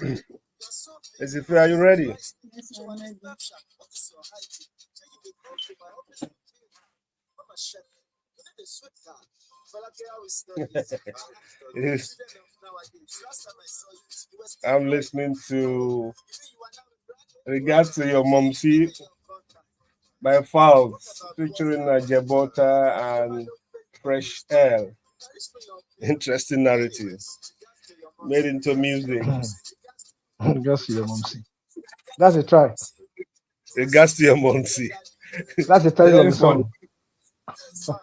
Is it fair? Are you ready? Yes, I'm ready. Yes. I'm listening to Regards to Your Momsy by Fowls featuring Jabota and Fresh Air. Interesting narrative made into music. Just your mom see. That's a try. Regards to Your Momsy. That's the title of Very the funny. song.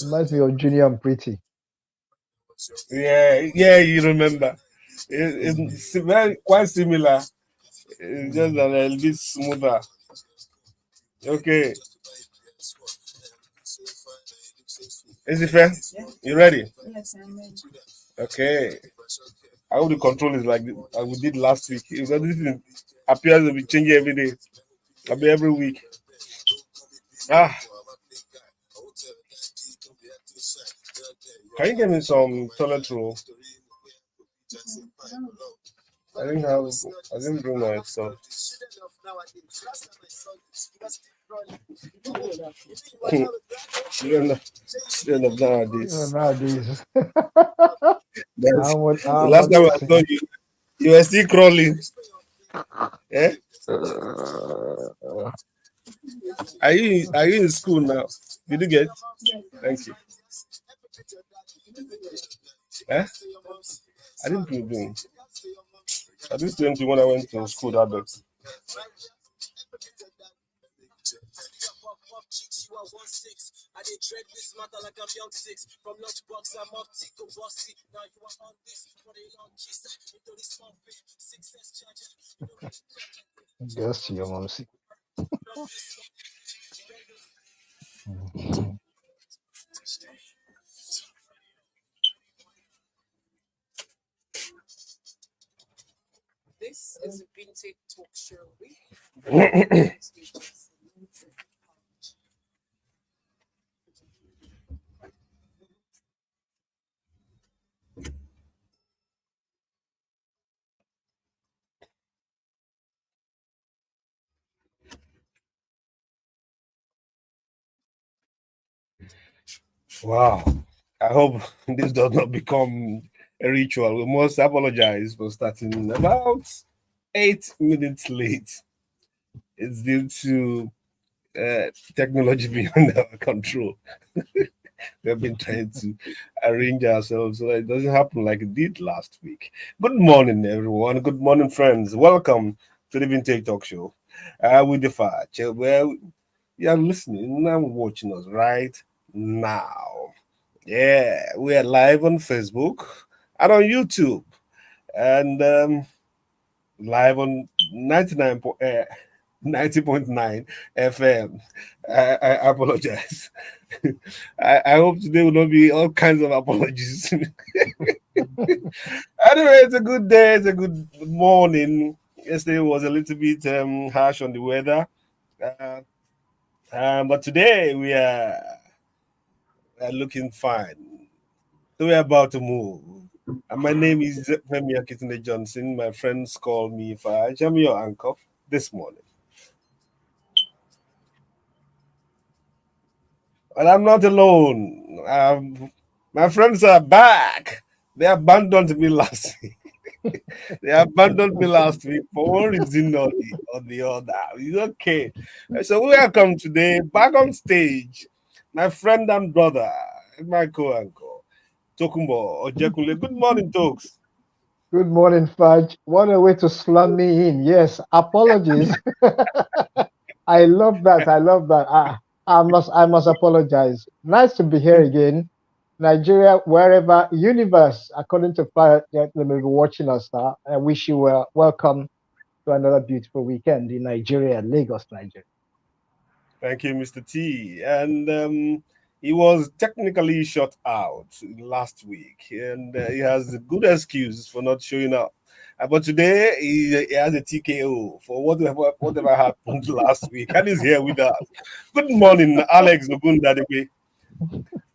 Reminds me of Junior and Pretty. Yeah, you remember. Mm. It's very quite similar. It's just Mm. a little bit smoother. Okay, is it fair? You ready? Yes, I'm ready. Okay. I hope the control is like we did last week. Because this thing appears to be changing every day. I'll be every week. Ah, can you give me some toilet roll? I didn't have. I didn't bring my stuff. Children of nowadays. Nowadays, That's, the I'm last on time I this. saw you, you were still crawling. Eh? Uh, Are you in school now? Did you get? Thank you. Eh? I didn't feel doing. I did 20 when I went to school that day. just your mom see. Mm. Wow. I hope this does not become a ritual. We must apologize for starting about 8 minutes late. It's due to technology beyond our control. We have been trying to arrange ourselves so that it doesn't happen like it did last week. Good morning, everyone. Good morning, friends. Welcome to the Vintage Talk Show with the Fudge, where you are listening and watching us right now. Yeah, we are live on Facebook and on YouTube and live on 90.9 FM. I apologize. I hope today will not be all kinds of apologies. Anyway, it's a good day. It's a good morning. Yesterday was a little bit harsh on the weather. Uh, but today we are looking fine. So we're about to move. And my name is Akintunde-Johnson. My friends call me Faj. I'm your uncle this morning. But I'm not alone. My friends are back. They abandoned me last week. They abandoned me last week for one reason or the other. It's okay. So welcome today back on stage. My friend and brother, my co-uncle, Tokumbo Ojekunle. Good morning, Tokes. Good morning, Fudge. What a way to slum me in. Yes, apologies. I love that. I love that. I must apologize. Nice to be here again. Nigeria, wherever, universe, according to Fire, they may be watching us now. I wish you welcome to another beautiful weekend in Nigeria, Lagos, Nigeria. Thank you, Mr. T. And he was technically shut out last week, and he has a good excuse for not showing up. But today he has a TKO for whatever happened last week, and he's here with us. Good morning, Alex Ogundadebe.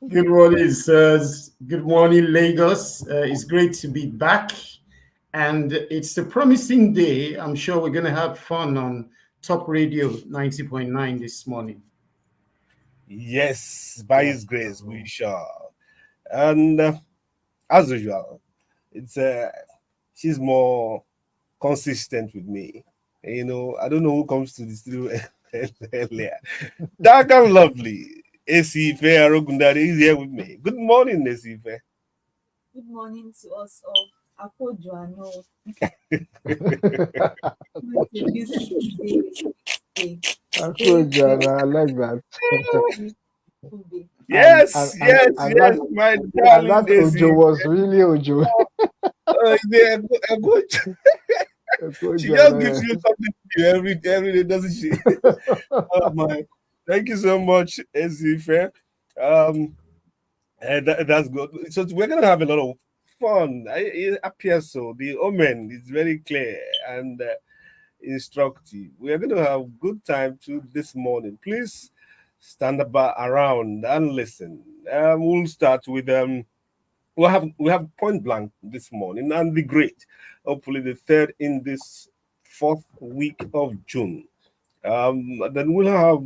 Good morning, sirs. Good morning, Lagos. It's great to be back. And it's a promising day. I'm sure we're going to have fun on Top Radio 90.9 this morning. Yes, by Yeah. His grace, we shall. And as usual, it's she's more consistent with me. I don't know who comes to the studio earlier. Dark and lovely. AC Fair Arogundari is here with me. Good morning, AC Fair. Good morning to us all. Akojuano. It's a beautiful day, day, day filled Joanna, I like that. beautiful day. and Yes, yes, and yes, that my and darling that AC. Ojo was really Ojo. A good. She just gives Joanna. you something to do every day, doesn't she? Oh my! Thank you so much, AC Fair. Um, that's good. So we're gonna have a lot of fun. It appears so. The omen is very clear and instructive. We are gonna have good time too this morning. Please stand around and listen. We'll start with we have point blank this morning and the great. Hopefully the third in this fourth week of June. Then we'll have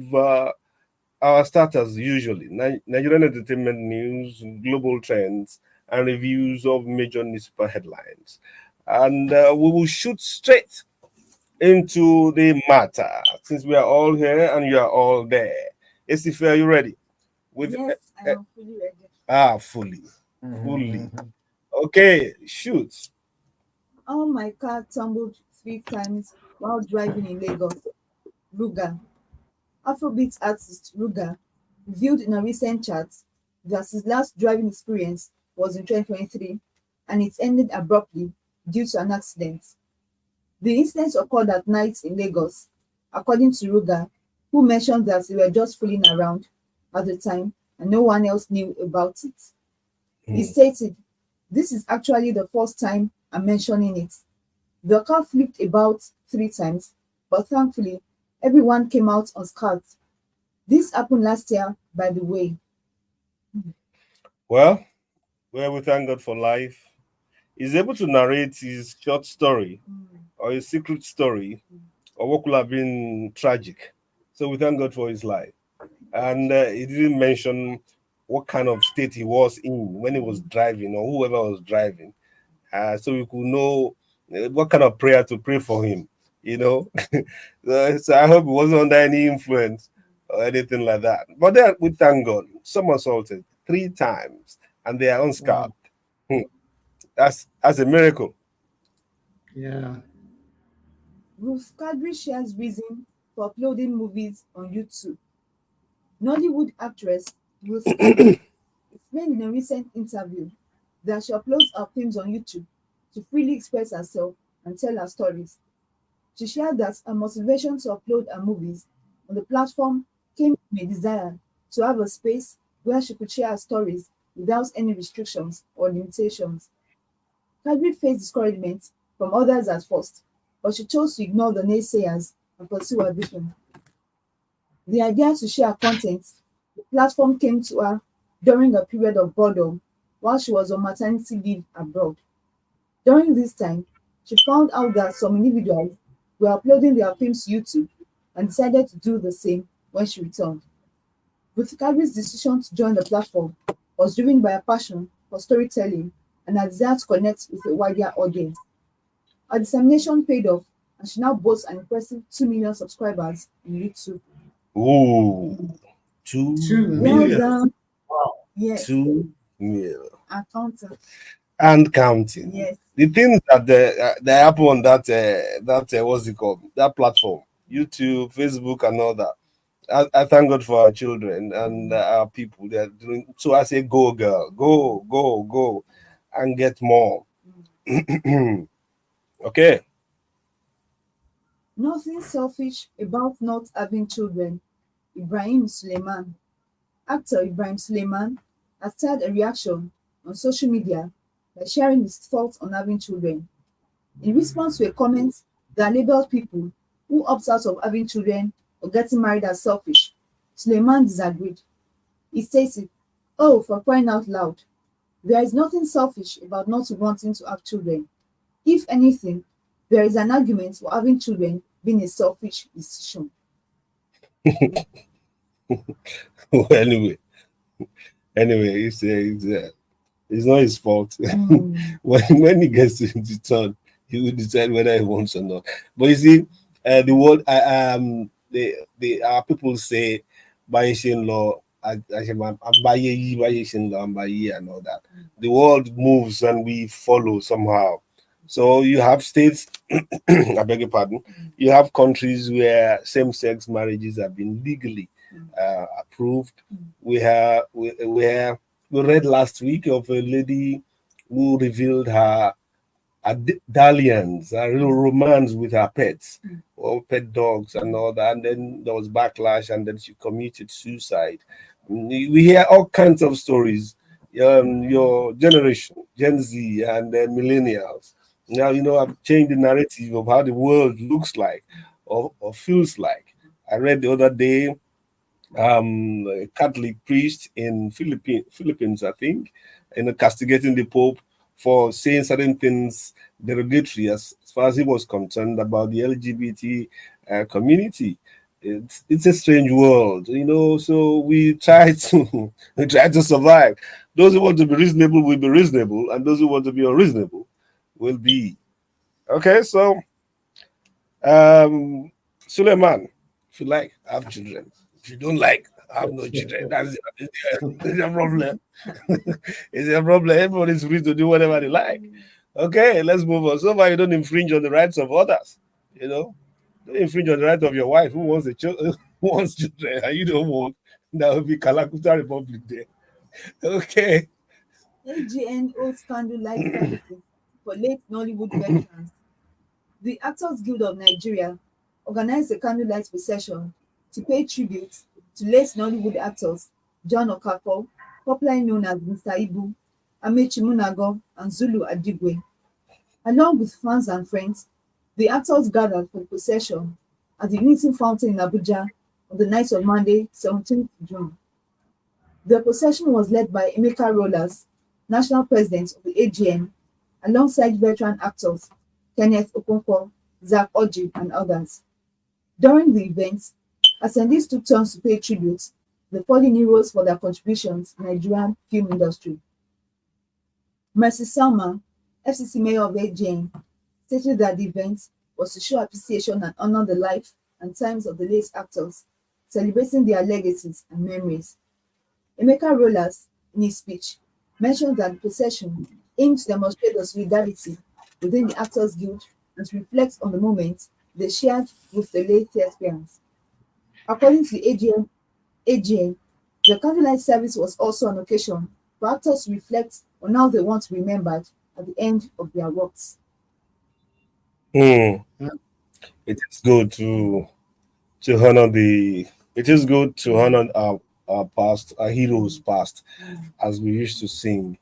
our starters usually Nigerian entertainment news, global trends, and reviews of major newspaper headlines. And we will shoot straight into the matter since we are all here and you are all there. Esife, are you ready? With Yes, I am fully ready. fully, fully. Mhm. Okay, shoot. All my car tumbled 3 times while driving in Lagos. Ruga. Afrobeat artist Ruga revealed in a recent chat that his last driving experience was in 2023 and it ended abruptly due to an accident. The incident occurred at night in Lagos, according to Ruga, who mentioned that they were just fooling around at the time and no one else knew about it. He Hmm. stated, "This is actually the first time I'm mentioning it. The car flipped about 3 times, but thankfully, everyone came out unscathed. This happened last year, by the way." Well, we thank God for life. He's able to narrate his short story Mm, or his secret story or what could have been tragic. So we thank God for his life. And he didn't mention what kind of state he was in when he was mm, driving or whoever was driving. So we could know what kind of prayer to pray for him, you know. So I hope he wasn't under any influence or anything like that. But then we thank God. Some assaulted 3 times and they are unscarred. Wow. Hmm. That's a miracle. Yeah. Ruth Kadri shares reason for uploading movies on YouTube. Nollywood actress Ruth Kadri explained in a recent interview that she uploads her films on YouTube to freely express herself and tell her stories. She shared that her motivation to upload her movies on the platform came from a desire to have a space where she could share her stories without any restrictions or limitations. Kadri faced discouragement from others at first, but she chose to ignore the naysayers and pursue her vision. The idea to share content, the platform came to her during a period of boredom while she was on maternity leave abroad. During this time, she found out that some individuals were uploading their films to YouTube and decided to do the same when she returned. Butikari's decision to join the platform was driven by a passion for storytelling and a desire to connect with a wider audience. Her determination paid off, and she now boasts an impressive 2 million subscribers on YouTube. Ooh, two 2 million. Well million, done. Wow. Yes, 2 million, accountant. and counting. Yes. The things that happen on that what's it called, that platform, YouTube, Facebook, and all that. I thank God for our children and our people. They are doing so. I say, go, girl, go, go, go, and get more. Okay. Nothing selfish about not having children. Ibrahim Suleiman. Actor Ibrahim Suleiman has started a reaction on social media by sharing his thoughts on having children. In response to a comment that labeled people who opt out of having children or getting married as selfish, Suleiman disagreed. He stated, Oh, for crying out loud. There is nothing selfish about not wanting to have children. If anything, there is an argument for having children being a selfish decision. Well, anyway, it's not his fault. Mm. When he gets to the turn, he will decide whether he wants or not. But you see, the word the our people say Bayesian law, Bayesian law, and all that. The world moves and we follow somehow. So you have states, I beg your pardon, you have countries where same-sex marriages have been legally approved. We read last week of a lady who revealed her dalliance, her real romance with her pets, or pet dogs and all that. And then there was backlash, and then she committed suicide. We hear all kinds of stories. Your generation, Gen Z and millennials, now have changed the narrative of how the world looks like or feels like. I read the other day a Catholic priest in Philippines, I think, castigating the Pope for saying certain things derogatory as far as he was concerned about the LGBT community. It's a strange world, So we try to we try to survive. Those who want to be reasonable will be reasonable, and those who want to be unreasonable will be. Okay, so Suleiman, if you like, have children. If you don't like, have no children. That's a problem. It's a problem. Everybody's free to do whatever they like. Okay, let's move on. So far, you don't infringe on the rights of others. Don't infringe on the right of your wife who wants who wants children, and you don't want. That would be Kalakuta Republic there. Okay. AGN holds candlelight services for late Nollywood veterans. The Actors Guild of Nigeria organized a candlelight procession to pay tribute to late Nollywood actors John Okafor, popularly known as Mr. Ibu, Amechi Munago, and Zulu Adigwe. Along with fans and friends, the actors gathered for the procession at the Unity Fountain in Abuja on the night of Monday, 17th June. The procession was led by Emeka Rollas, national president of the AGN, alongside veteran actors Kenneth Okonkwo, Zach Oji, and others. During the event, attendees took turns to pay tribute to the fallen heroes for their contributions to the Nigerian film industry. Mercy Salma, FCC mayor of AGN, stated that the event was to show appreciation and honor the life and times of the late actors, celebrating their legacies and memories. Emeka Rollas, in his speech, mentioned that the procession aimed to demonstrate the solidarity within the Actors Guild and to reflect on the moment they shared with the late thespians. According to the AGN, the candlelight service was also an occasion for actors to reflect on how they want to be remembered at the end of their works. Hmm. It is good to honor the. It is good to honor our past, our heroes past, as we used to sing.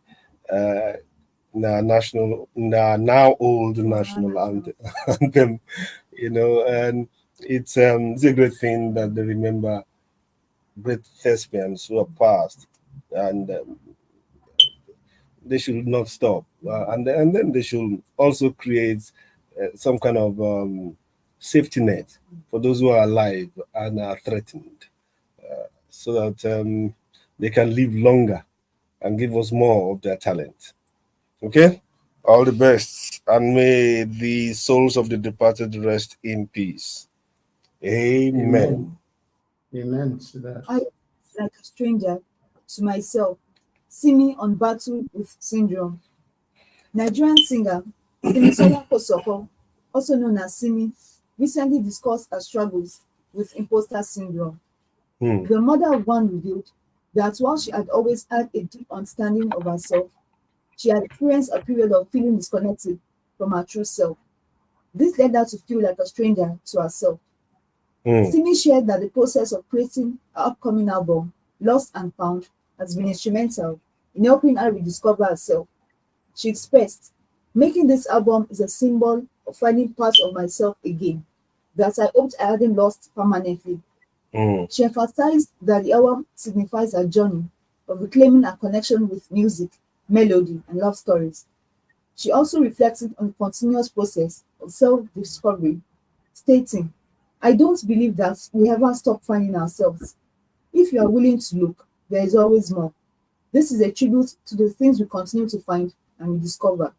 Now old national anthem, and it's a great thing that they remember great thespians who are past, and they should not stop, and then they should also create some kind of safety net for those who are alive and are threatened, so that they can live longer and give us more of their talent. Okay? All the best. And may the souls of the departed rest in peace. Amen. Amen. Amen to that. I, like a stranger to myself, see me on battle with syndrome. Nigerian singer Simisola Kosoko, also known as Simi, recently discussed her struggles with imposter syndrome. Hmm. The mother of one revealed that while she had always had a deep understanding of herself, she had experienced a period of feeling disconnected from her true self. This led her to feel like a stranger to herself. Hmm. Simi shared that the process of creating her upcoming album, Lost and Found, has been instrumental in helping her rediscover herself. She expressed, making this album is a symbol of finding parts of myself again that I hoped I hadn't lost permanently. Hmm. She emphasized that the album signifies her journey of reclaiming her connection with music, melody, and love stories. She also reflected on the continuous process of self discovery, stating, I don't believe that we ever stop finding ourselves. If you are willing to look, there is always more. This is a tribute to the things we continue to find and we discover.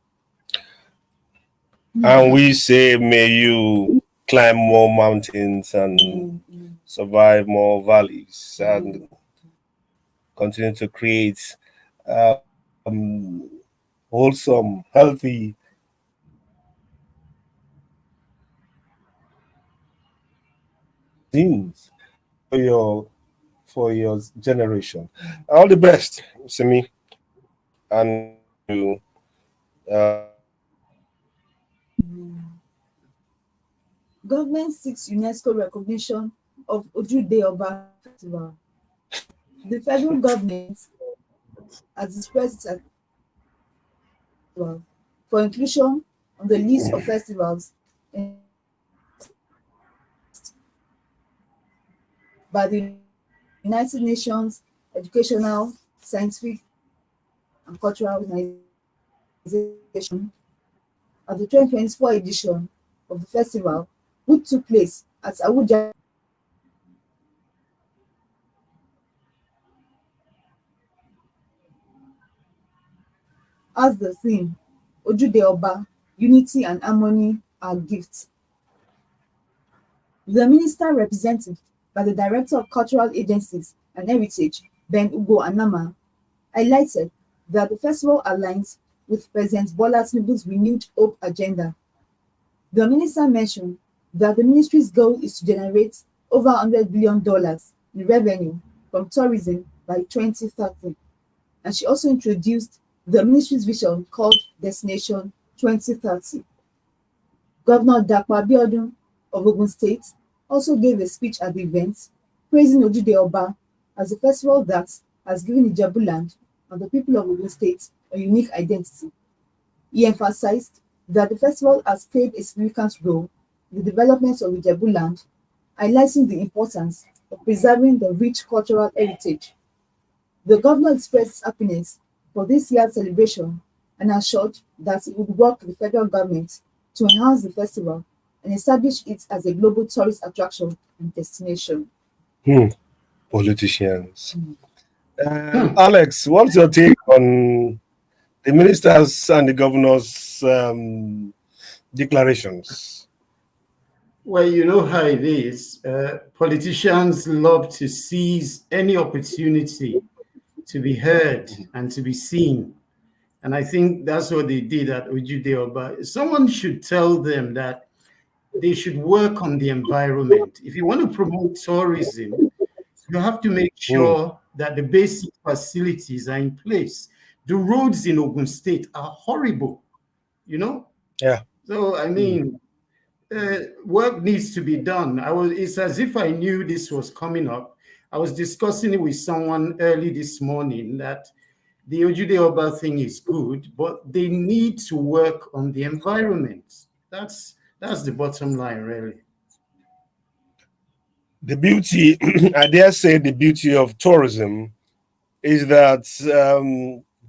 And we say, may you climb more mountains and survive more valleys and continue to create wholesome, healthy things for your generation. All the best, Simi, and you. Government seeks UNESCO recognition of Ojude Oba Festival. The federal government has expressed its approval for inclusion on the list of festivals by the United Nations Educational, Scientific, and Cultural Organization at the 2024 edition of the festival, which took place at Abuja. As the theme, Ojude Oba, Unity and Harmony are gifts. The minister represented by the Director of Cultural Agencies and Heritage, Ben Ugo Anama, highlighted that the festival aligns with President Bola Tinubu's renewed hope agenda. The minister mentioned that the ministry's goal is to generate over $100 billion in revenue from tourism by 2030, and she also introduced the ministry's vision called Destination 2030. Governor Dapo Abiodun of Ogun State also gave a speech at the event, praising Ojude Oba as a festival that has given Ijebuland and the people of Ogun State a unique identity. He emphasized that the festival has played a significant role in the development of Ijebuland, highlighting the importance of preserving the rich cultural heritage. The governor expressed happiness for this year's celebration and assured that it would work with the federal government to enhance the festival and establish it as a global tourist attraction and destination. Politicians. Alex, what's your take on the ministers and the governors' declarations? Well, you know how it is. Politicians love to seize any opportunity to be heard and to be seen. And I think that's what they did at Ojude Oba. Someone should tell them that they should work on the environment. If you want to promote tourism, you have to make sure that the basic facilities are in place. The roads in Ogun State are horrible, you know? Yeah. So, I mean, work needs to be done. It's as if I knew this was coming up. I was discussing it with someone early this morning that the Ojude Oba thing is good, but they need to work on the environment. That's the bottom line, really. The beauty, I dare say, the beauty of tourism is that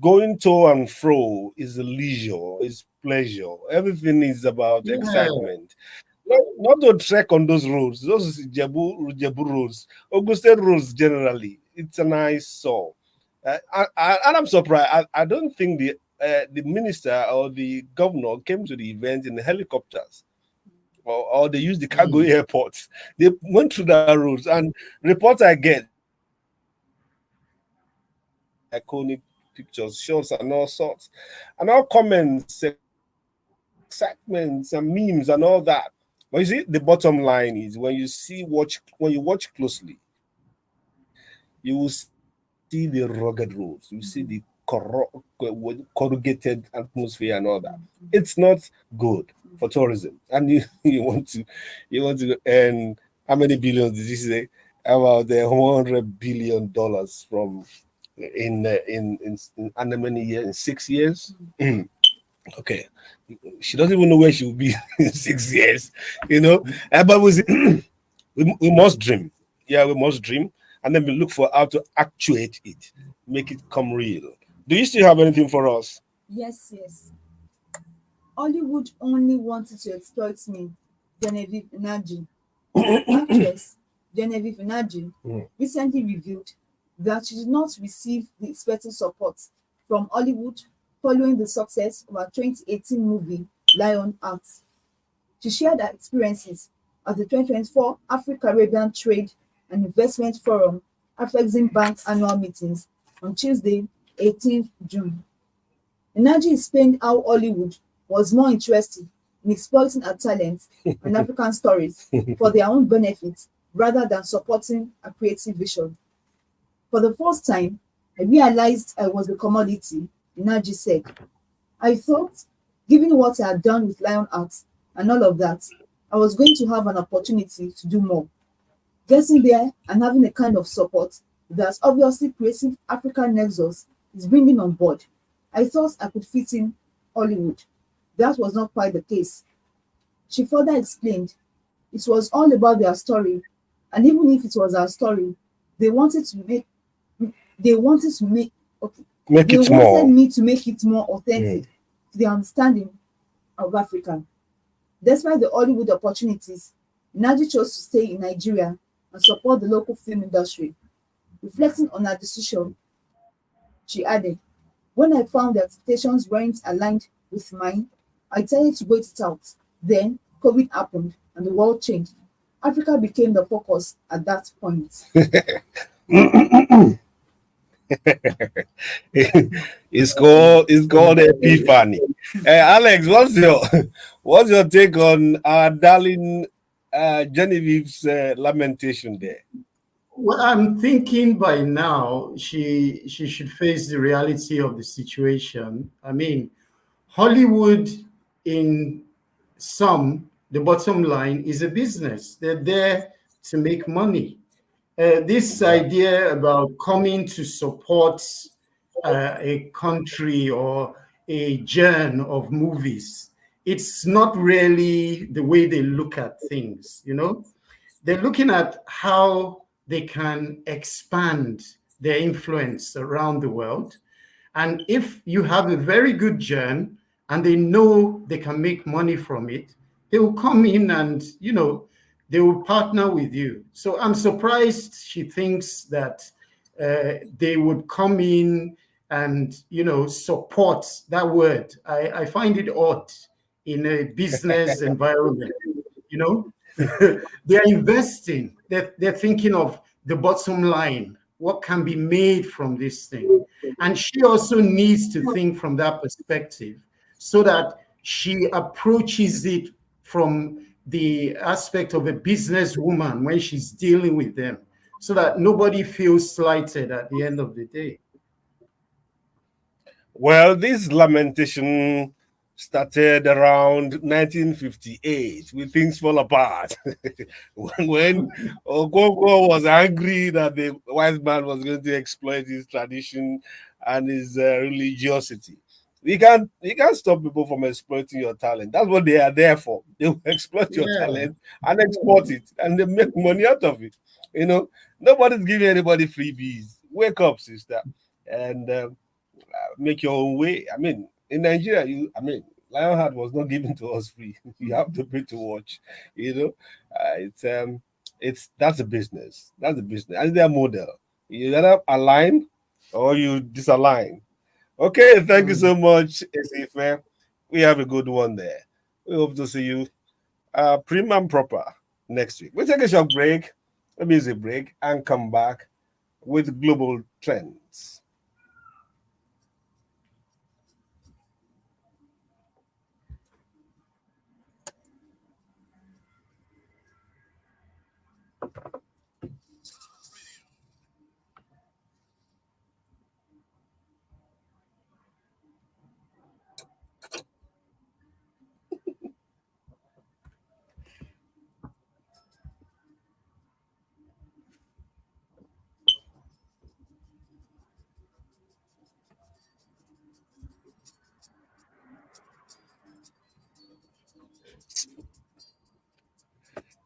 going to and fro is a leisure, is pleasure. Everything is about excitement. Not to trek on those roads, those Jebu roads, Ogun State roads generally. It's a nice saw. And I'm surprised. I don't think the minister or the governor came to the event in helicopters. Or they used the cargo airports. They went through the roads, and reports I get iconic pictures, shots, and all sorts, and all comments, excitements, and memes, and all that. But you see, the bottom line is when you watch closely, you will see the rugged roads, you see the corrugated atmosphere and all that. It's not good for tourism, and you want to earn how many billions did you say? About the $100 billion from in how many years? In 6 years. Okay, she doesn't even know where she will be in 6 years. But we must dream. Yeah, we must dream, and then we look for how to actuate it. make it come real. Do you still have anything for us? Yes, yes. Hollywood only wanted to exploit me, Genevieve Nnaji. Actress Genevieve Nnaji Mm. recently revealed that she did not receive the expected support from Hollywood following the success of her 2018 movie Lion Heart. She shared her experiences at the 2024 Africa-Caribbean Trade and Investment Forum Afrexim Bank annual meetings on Tuesday, 18th June. Nnaji explained how Hollywood was more interested in exploiting her talent and African stories for their own benefit rather than supporting a creative vision. For the first time, I realized I was a commodity, Nnaji said. I thought, given what I had done with Lionheart and all of that, I was going to have an opportunity to do more. Getting there and having a kind of support that obviously Creative African Nexus is bringing on board, I thought I could fit in Hollywood. That was not quite the case. She further explained it was all about their story, and even if it was our story, they wanted to make they wanted to make okay, Make they it wanted more. me to make it more Mm. authentic to the understanding of Africa. Despite the Hollywood opportunities, Nnaji chose to stay in Nigeria and support the local film industry. Reflecting on her decision, she added, when I found the expectations weren't aligned with mine, I decided to wait it out. Then COVID happened and the world changed. Africa became the focus at that point. It's called Epiphany. Alex, what's your take on our darling Genevieve's lamentation there? Well, I'm thinking by now she should face the reality of the situation. I mean, Hollywood, in the bottom line is a business. They're there to make money. This Exactly. idea about coming to support a country or a genre of movies, it's not really the way they look at things, you know? They're looking at how they can expand their influence around the world. And if you have a very good germ and they know they can make money from it, they will come in and, they will partner with you. So I'm surprised she thinks that they would come in and, support that word. I find it odd in a business environment, you know. They're investing, they're thinking of the bottom line, what can be made from this thing. And she also needs to think from that perspective so that she approaches it from the aspect of a businesswoman when she's dealing with them, so that nobody feels slighted at the end of the day. Well, this lamentation started around 1958 when things fall apart. when Okonkwo was angry that the white man was going to exploit his tradition and his religiosity. You can't stop people from exploiting your talent. That's what they are there for. They will exploit your Yeah. talent and export it, and they make money out of it. You know, nobody's giving anybody freebies. Wake up, sister, and make your own way. I mean, in Nigeria, Lionheart was not given to us free. You have to pay to watch. You know, it's that's a business. That's a business. That's their model. You either align or you disalign. Okay, thank you Mm. so much, Esife. We have a good one there. We hope to see you prim and proper next week. We'll take a short break, a music break, and come back with global trends.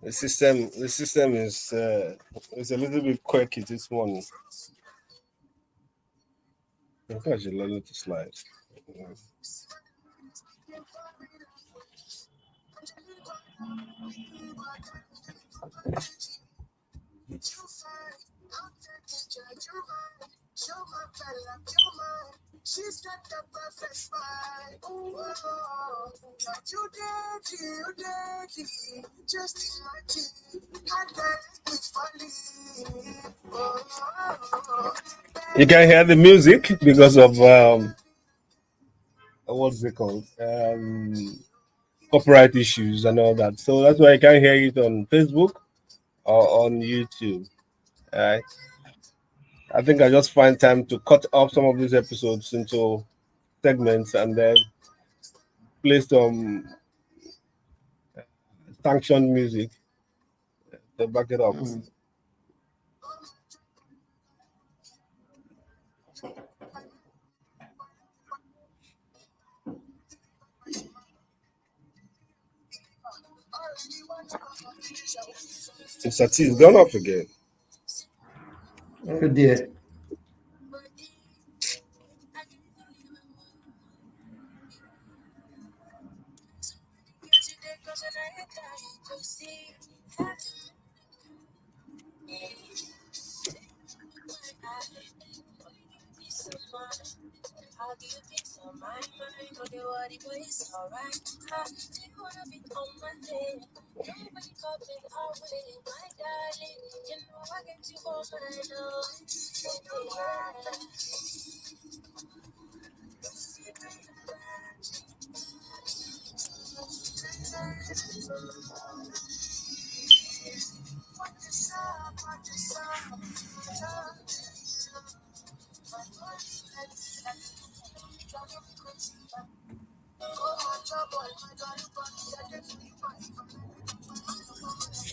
The system is a little bit quirky this morning. I think I should learn it to slide. Yeah. You can hear the music because of what's it called? Copyright issues and all that. So that's why I can't hear it on Facebook or on YouTube. Uh, I think I just find time to cut up some of these episodes into segments and then play some sanctioned music to back it up. Mm. It's a T, it's gone off again. Oh dear.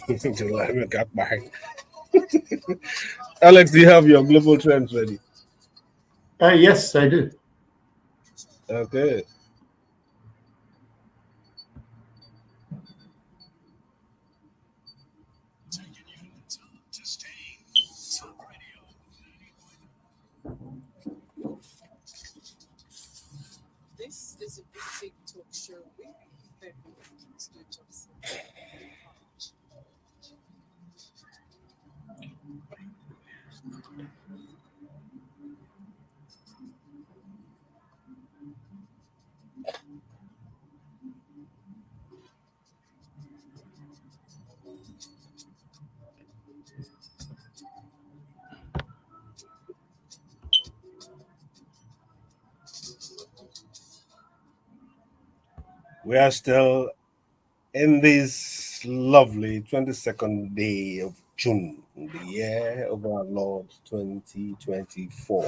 Let me get back. Alex, do you have your global trends ready? Yes, I do. Okay. This is a big talk show with Akintunde-Johnson. We are still in this lovely 22nd day of June, the year of our Lord 2024.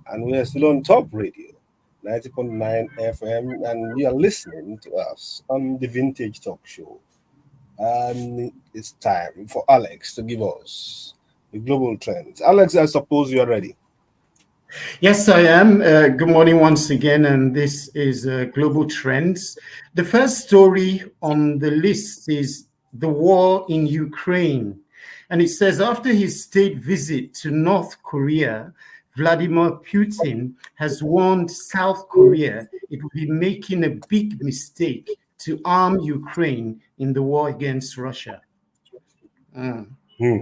And we are still on Top Radio 90.9 FM, and you are listening to us on the Vintage Talk Show. And it's time for Alex to give us the global trends. Alex, I suppose you are ready. Yes, I am. Good morning once again, and this is Global Trends. The first story on the list is the war in Ukraine. And it says after his state visit to North Korea, Vladimir Putin has warned South Korea it will be making a big mistake to arm Ukraine in the war against Russia. Mm. Hmm.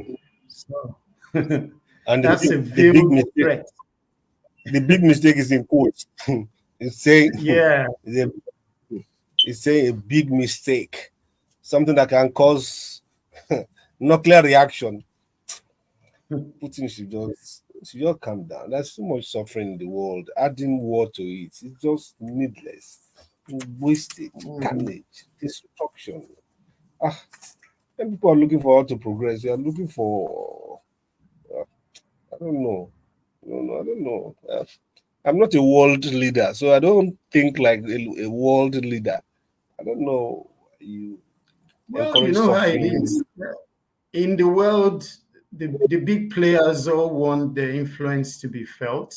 So And that's a the real big mistake, threat. the big mistake is in quotes. it's saying Yeah. it's, a, it's saying a big mistake, something that can cause nuclear reaction. Putin should just calm down. There's so much suffering in the world. Adding war to it, it's just needless, wasted, Mm. carnage, destruction. Ah, and people are looking for how to progress. They are looking for I don't know. No, I don't know. I'm not a world leader, so I don't think like a world leader. I don't know. You Well, you encourage know how it suffering. is. In the world, the big players all want their influence to be felt.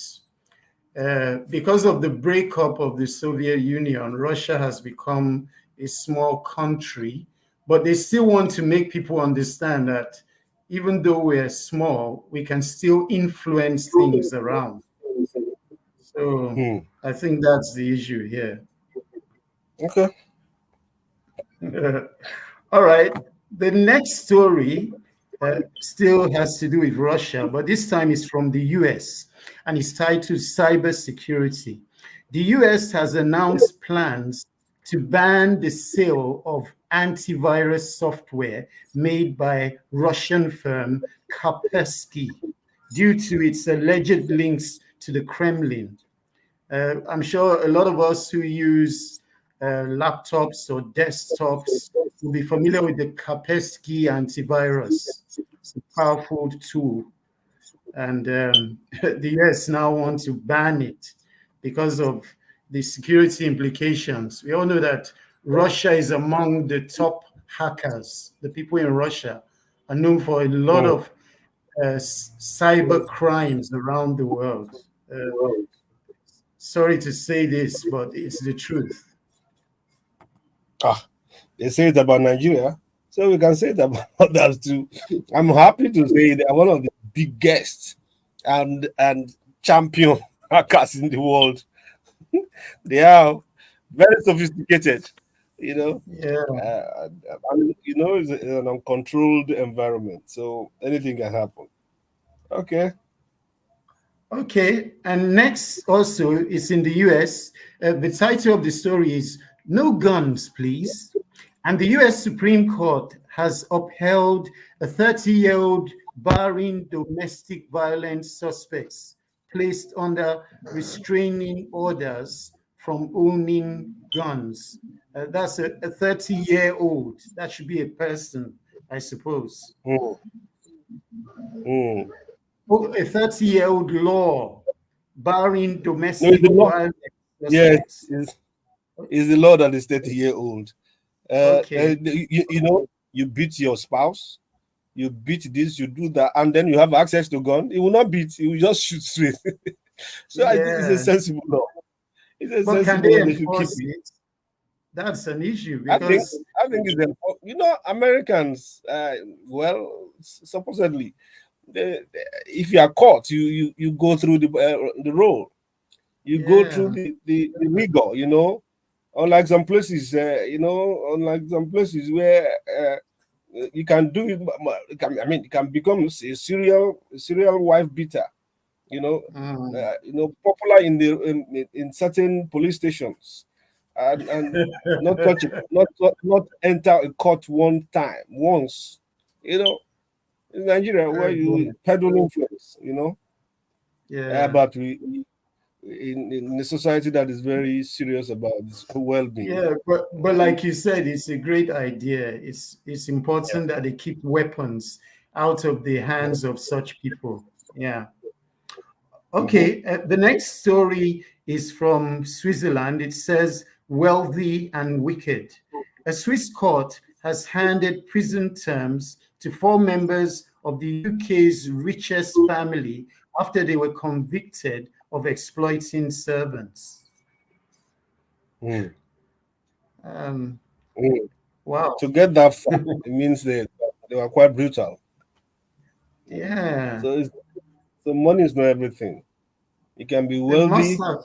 Because of the breakup of the Soviet Union, Russia has become a small country, but they still want to make people understand that even though we're small, we can still influence things around. So Hmm. I think that's the issue here. Okay. All right. The next story still has to do with Russia, but this time it's from the US and it's tied to cybersecurity. The US has announced plans to ban the sale of antivirus software made by Russian firm Kaspersky due to its alleged links to the Kremlin. I'm sure a lot of us who use laptops or desktops will be familiar with the Kaspersky antivirus. It's a powerful tool, and the US now want to ban it because of the security implications. We all know that Russia is among the top hackers. The people in Russia are known for a lot Hmm. of cyber crimes around the world. Sorry to say this, but it's the truth. Ah, they say it about Nigeria, so we can say it about others too. I'm happy to say they are one of the biggest and champion hackers in the world. They are very sophisticated, you know. Yeah. It's an uncontrolled environment, so anything can happen. Okay. Okay. And next also is in the US. The title of the story is No Guns, Please. And the US Supreme Court has upheld a 30-year-old barring domestic violence suspects placed under restraining orders from owning guns. That's a 30-year-old. That should be a person, I suppose. Mm, mm. Oh, a 30-year-old law barring No, it's domestic the law. violence Yes, suspects. it's the law that is 30-year old. Okay. You beat your spouse, you beat this, you do that, and then you have access to gun. It will not beat, it will just shoot straight. So I think it's a Yeah. sensible law. It's a But can sensible they law. They should keep enforce it. it? That's an issue I think because, I think it's important. Americans. Well, supposedly, if you are caught, you go through the role. You go through yeah. the rigor. Unlike some places, unlike some places where you can do it. You can become a serial wife beater. You know, Mm. popular in certain police stations, and not touch it, not enter a court once. You know, in Nigeria where Very you good. peddle influence. Yeah. But in a society that is very serious about its well-being. Yeah, but like you said, it's a great idea. It's Yeah. important that they keep weapons out of the Yeah. hands of such people. Yeah. Mm-hmm. Okay, the next story is from Switzerland. It says wealthy and wicked. A Swiss court has handed prison terms to four members of the UK's richest family after they were convicted of exploiting servants. Mm. Um, Mm. wow. To get that far, it means they were quite brutal. Yeah, So money is not everything. You can be they must wealthy have.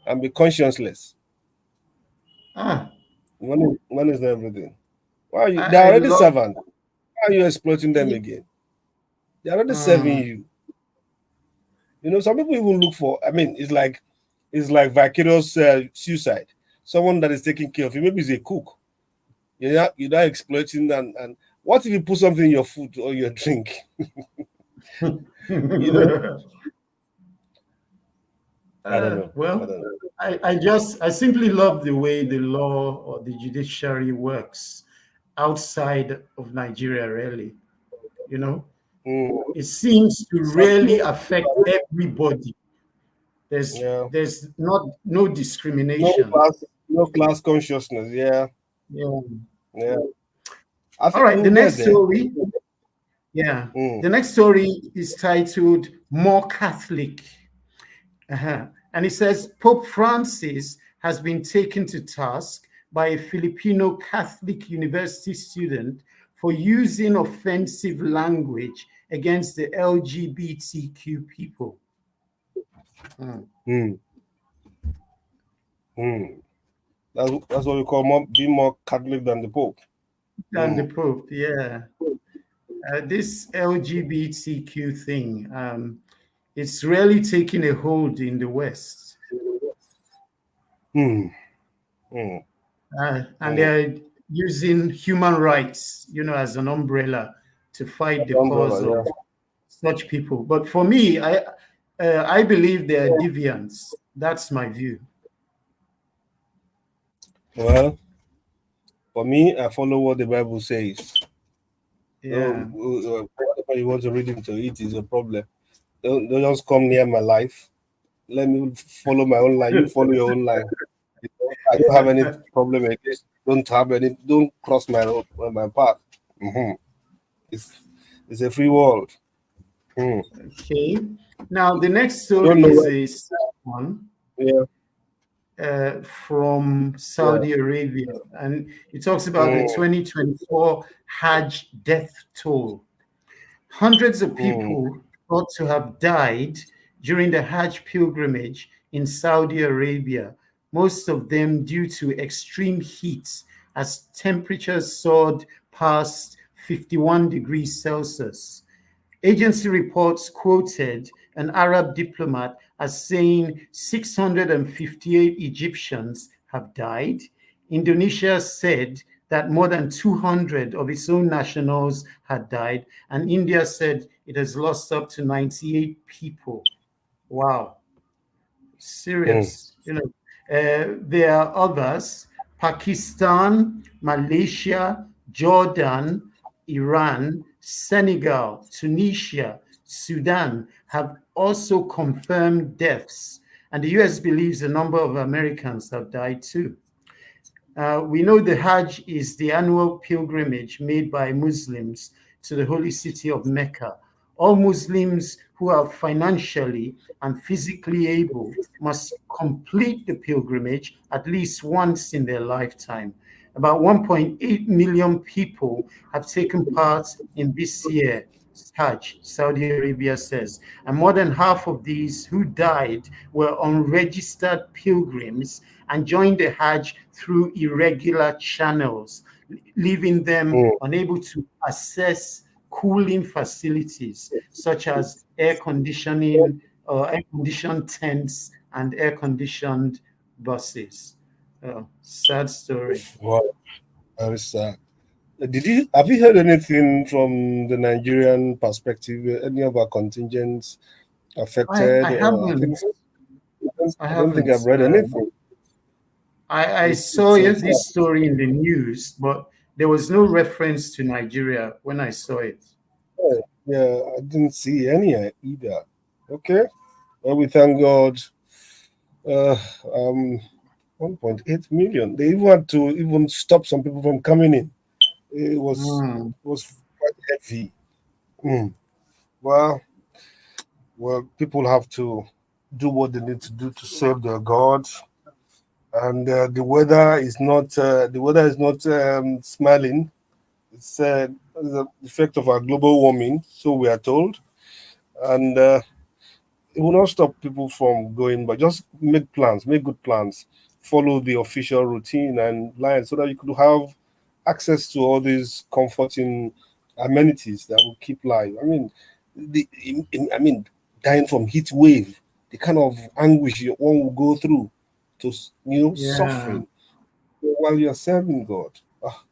and be conscienceless. Ah, Money is not everything. Why are you? They're I already love. servants. Why are you exploiting them again? They're already serving Mm, you. Some people even look for. I mean, it's like vicarious suicide. Someone that is taking care of you. Maybe he's a cook. You're not exploiting and what if you put something in your food or your drink? You know, I don't know. I well, don't know. I simply love the way the law or the judiciary works outside of Nigeria, really. You know, Mm, it seems to some, really affect everybody. There's yeah. there's not no No discrimination. class, no class consciousness. Yeah, Yeah. yeah. I All think right, the we'll get next there. story. Yeah. Mm, The next story is titled More Catholic. Uh-huh. And it says Pope Francis has been taken to task by a Filipino Catholic university student for using offensive language against the LGBTQ people. Mm. Hmm. Hmm. That's what we call being more Catholic than the Pope. And the Hmm. Pope, yeah. This LGBTQ thing, it's really taking a hold in the West. Hmm. Hmm. And Hmm. they're using human rights, as an umbrella to fight the cause Umbrella, of yeah. such people. But for me, I believe they're deviants. That's my view. Well, for me, I follow what the Bible says. Yeah. Whatever you want to read into it is a problem. Don't just come near my life. Let me follow my own line. You follow your own line. I don't have any problem against. Don't have any. Don't cross my road, my path. Hmm. It's it's a free world. Hmm. Okay. Now, the next I don't story know is where. a sad one Yeah. from Yeah. Saudi Arabia, and it talks about the Hmm. 2024 Hajj death toll. Hundreds of Hmm. people thought to have died during the Hajj pilgrimage in Saudi Arabia, most of them due to extreme heat as temperatures soared past 51 degrees Celsius. Agency reports quoted an Arab diplomat as saying 658 Egyptians have died. Indonesia said that more than 200 of its own nationals had died, and India said it has lost up to 98 people. Wow, Hmm. serious. There are others: Pakistan, Malaysia, Jordan, Iran, Senegal, Tunisia, Sudan have also confirmed deaths, and the US believes a number of Americans have died too. We know the Hajj is the annual pilgrimage made by Muslims to the holy city of Mecca. All Muslims who are financially and physically able must complete the pilgrimage at least once in their lifetime. About 1.8 million people have taken part in this year Hajj, Saudi Arabia says, and more than half of these who died were unregistered pilgrims and joined the Hajj through irregular channels, leaving them Hmm. unable to access cooling facilities such as air conditioning or air conditioned tents and air conditioned buses. Sad story. Wow. Very sad. Have you heard anything from the Nigerian perspective? Any of our contingents I affected? Or I think haven't. I I don't think haven't. I've read anything. I saw It's so sad. this story in the news, but there was no reference to Nigeria when I saw it. Yeah, yeah, I didn't see any either. Okay. Well, we thank God. Uh, um, 1.8 million. They even had to even stop some people from coming in. Hmm. It was quite heavy. Mm. Well, well, people have to do what they need to do to save their God. And the weather is not smiling. It's the effect of our global warming, so we are told. And it will not stop people from going, but just make plans, make good plans, follow the official routine and line so that you could have access to all these comforting amenities that will keep life. I mean, I mean, dying from heat wave, the kind of anguish one will go through to Yeah. suffering while you're serving God. Ah,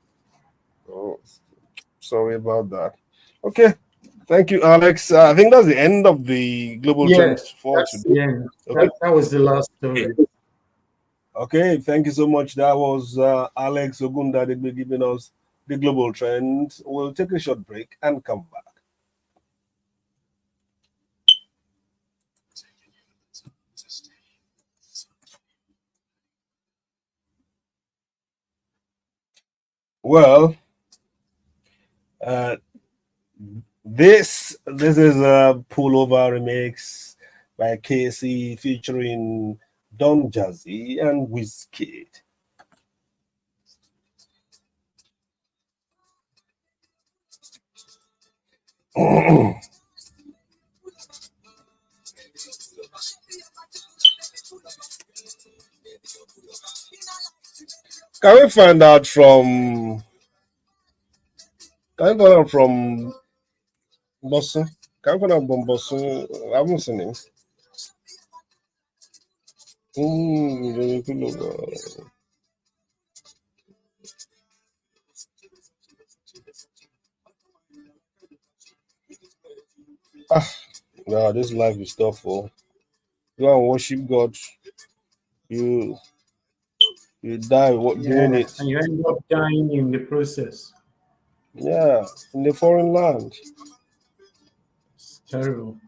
oh, sorry about that. Okay, thank you, Alex. I think that's the end of the global Yeah. trends for That's today. the end. Okay. That was the last story. Okay. Thank you so much. That was Alex Ogunda giving us the global trend. We'll take a short break and come back. Well, uh, this is a pullover remix by Casey featuring Don Jazzy and Wizkid. Can we find out from? Can we find out from Bosun? Can we find out from Bosun? I haven't seen him. Ah, no, this life is tough. Oh. You want to worship God, you you die doing Yeah, it. and you end up dying in the process. Yeah, in the foreign land. It's terrible.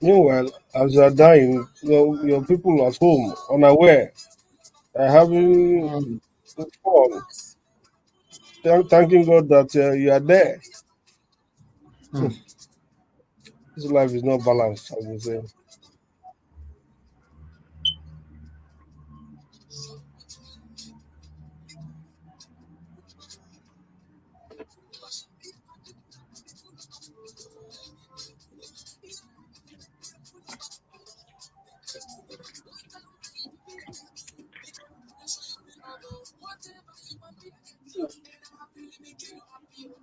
Meanwhile, as you are dying, your people at home, unaware, are having Mm. fun, thanking God that you are there. Mm. This life is not balanced, as they say.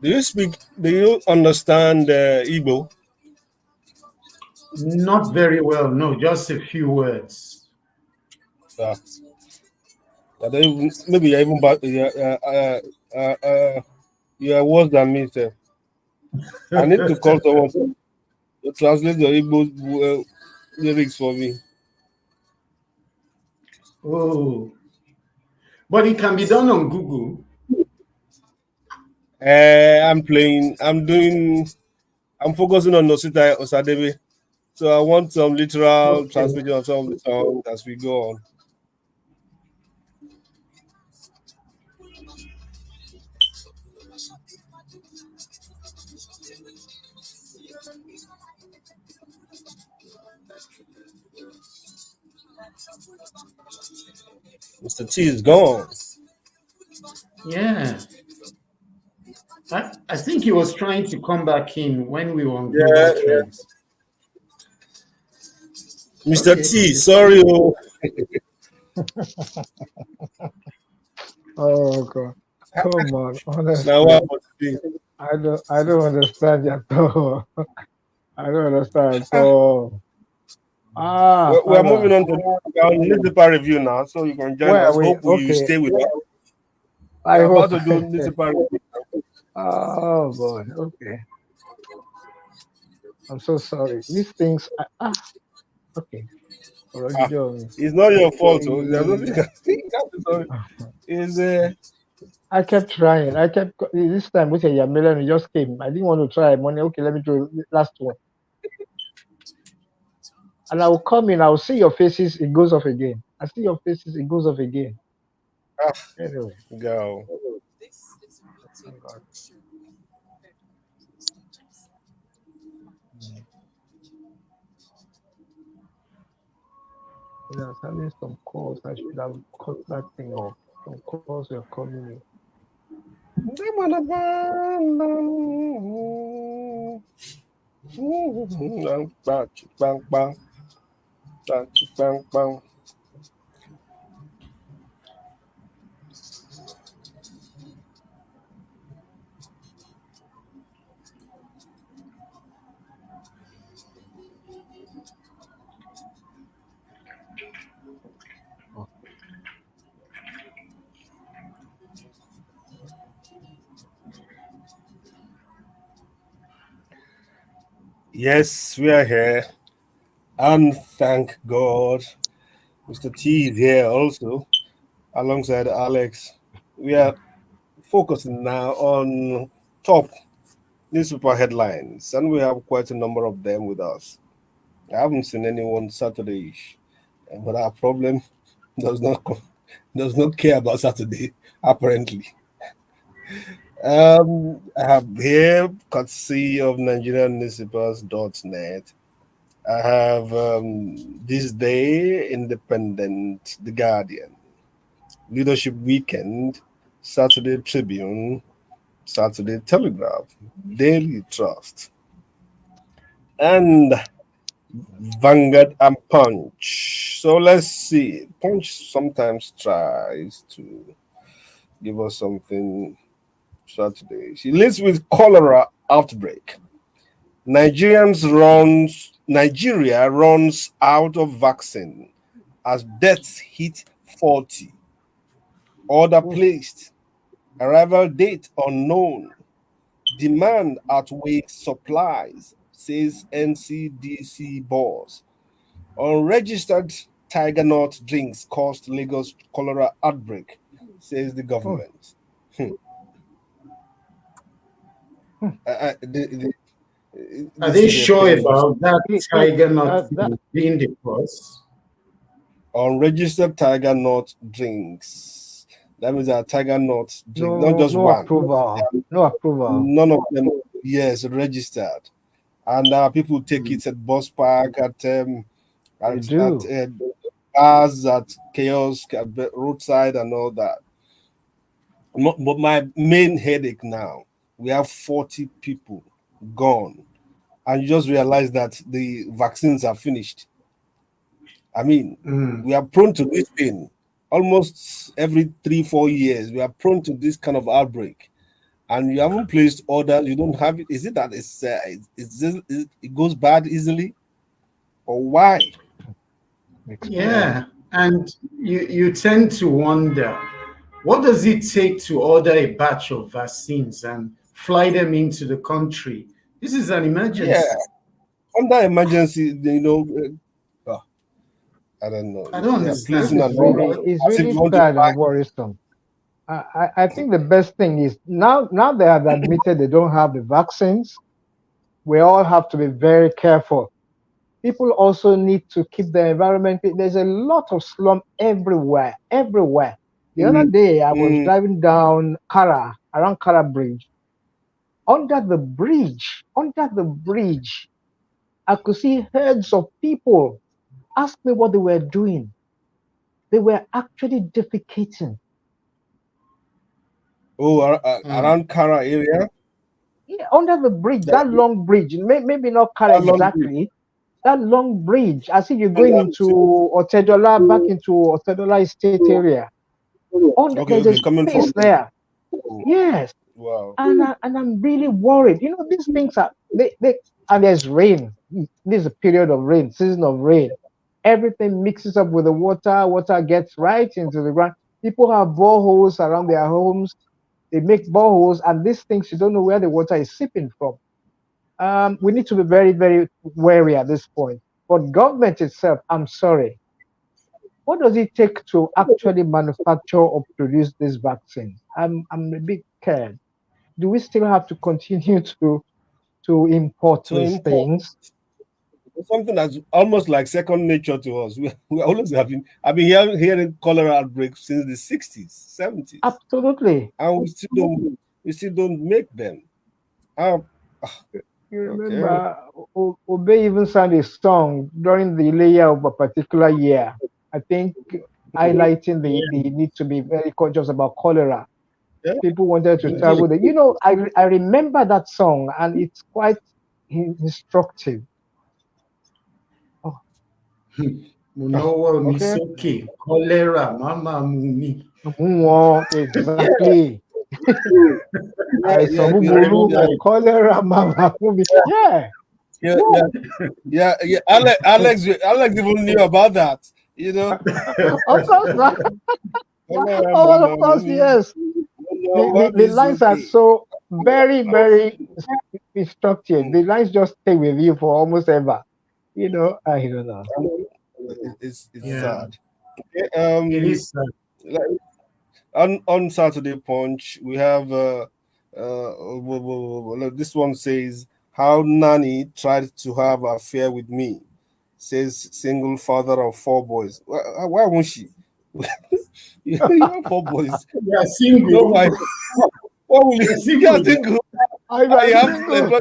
Do you speak? Do you understand Igbo? Not very well, no, just a few words. Yeah. Maybe you're even back. You are worse than me, sir. I need to call someone to translate your Igbo lyrics for me. Oh, but it can be done on Google. I'm playing. I'm focusing on Nosita Osadebe. So I want some literal Okay. translation of some of the songs as we go on. Mr. T is gone. Yeah. I think he was trying to come back in when we were on global Yeah, trends. Mr. Okay. T, It's sorry. coming. Oh. Oh God. Come on, Now honestly. what about today? I don't understand at all. I don't understand at all. Ah, We are moving Father. on to our newspaper review now, so you can join Where are us. we? Hope you Okay. stay with us. We I are about hope. to do newspaper review. Oh boy. Okay. I'm so sorry. These things okay. Ah, Orojujo. it's not your fault. Oh. There's nothing Eh, you can't be sorry. It's I kept trying. This time we say Yamila and just came. I didn't want to try money. Okay, let me do the last one. And I will come in, I will see your faces, it goes off again. I see your faces, it goes off again. ah, Anyway, girl. This is a thank routine God. talk show with Mm. I was having some calls. I should have cut that thing off. Some calls were coming in. They wanna bang, bang, bang, bang, bang, bang. Oh, Yes, we are here. And thank God. Mr. T is here also, alongside Alex. We are focusing now on top newspaper headlines, and we have quite a number of them with us. I haven't seen anyone Saturday, but our problem does not does not care about Saturday, apparently. I have here courtesy of NigerianNewspapers.net. I have This Day, Independent, The Guardian, Leadership Weekend, Saturday Tribune, Saturday Telegraph, Daily Trust, and Vanguard and Punch. So let's see. Punch sometimes tries to give us something Saturday. She leads with cholera outbreak. Nigeria runs out of vaccine as deaths hit 40. Order placed. Arrival date unknown. Demand outweighs supplies, says NCDC boss. Unregistered tiger nut drinks caused Lagos cholera outbreak, says the Oh, government. Hmm. Are This they is a sure pain. about that tiger not that being the cause? Unregistered tiger nut drinks. That means that tiger nut drink, not no just no one. approval, no approval. None of them, yes, registered. And people take Mm. it at bus park, They at do. bars, at kiosk, at roadside, and all that. But my main headache now, we have 40 people gone, and you just realize that the vaccines are finished. I mean, Mm. we are prone to this thing almost every 3, 4 years. We are prone to this kind of outbreak, and you haven't placed orders. You don't have it. Is it that it goes bad easily, or why? Explain. Yeah, and you tend to wonder, what does it take to order a batch of vaccines and fly them into the country? This is an Yeah, emergency. under emergency, I don't know. I don't They are This placing understand. an is order really, it's as if really you want to sad buy. and worrisome. I think the best thing is now they have admitted they don't have the vaccines. We all have to be very careful. People also need to keep the environment. There's a lot of slum everywhere, everywhere. The other Mm, day, I was mm. driving down Kara, around Kara Bridge. Under the bridge, I could see herds of people. Ask me what they were doing. They were actually defecating. Oh, Mm. around Kara area, Yeah, under the bridge, that, that long bridge, maybe not Kara that long bridge. exactly, that long bridge, as if you're Oh, going into Otedola, back into Otedola Estate area. okay, There's a okay, coming from. space there. Oh, Yes, wow. and I'm really worried. These things are they and there's rain. This is a period of rain, season of rain. Everything mixes up with the water. Water gets right into the ground. People have boreholes around their homes. They make boreholes, and these things you don't know where the water is seeping from. We need to be very, very wary at this point. But government itself, I'm sorry, what does it take to actually manufacture or produce this vaccine? I'm a bit scared. Do we still have to continue to import To these import things? something that's almost like second nature to us. We always have been. I've been hearing cholera outbreaks since the 60s, 70s, Absolutely. and we still don't make them. Um, You okay. remember Obey even sang a song during the layer of a particular year. I think highlighting Yeah. the need to be very conscious about cholera. Yeah. People wanted to Indeed. travel there. I remember that song and it's quite instructive. Oh, Munowa okay. misoke, cholera, mama mumi. Yeah. Exactly. Yeah. I saw Yeah. I buburu, Yeah. remember cholera, mama. Yeah. Yeah. Yeah. Yeah. Yeah. Alex even knew about that. You know. Of course, Cholera, oh, mama, of course, mummy. yes. No, what The is lines are okay? so very, very instructive. The lines just stay with you for almost ever. I don't know. It's yeah, sad. Okay, it is. like, on Saturday Punch we have this one says how Nanny tried to have affair with me. Says single father of 4 boys. Why won't she? You have 4 boys. We are No single. wife. What will We are you? You are single. single. I'm You a have single.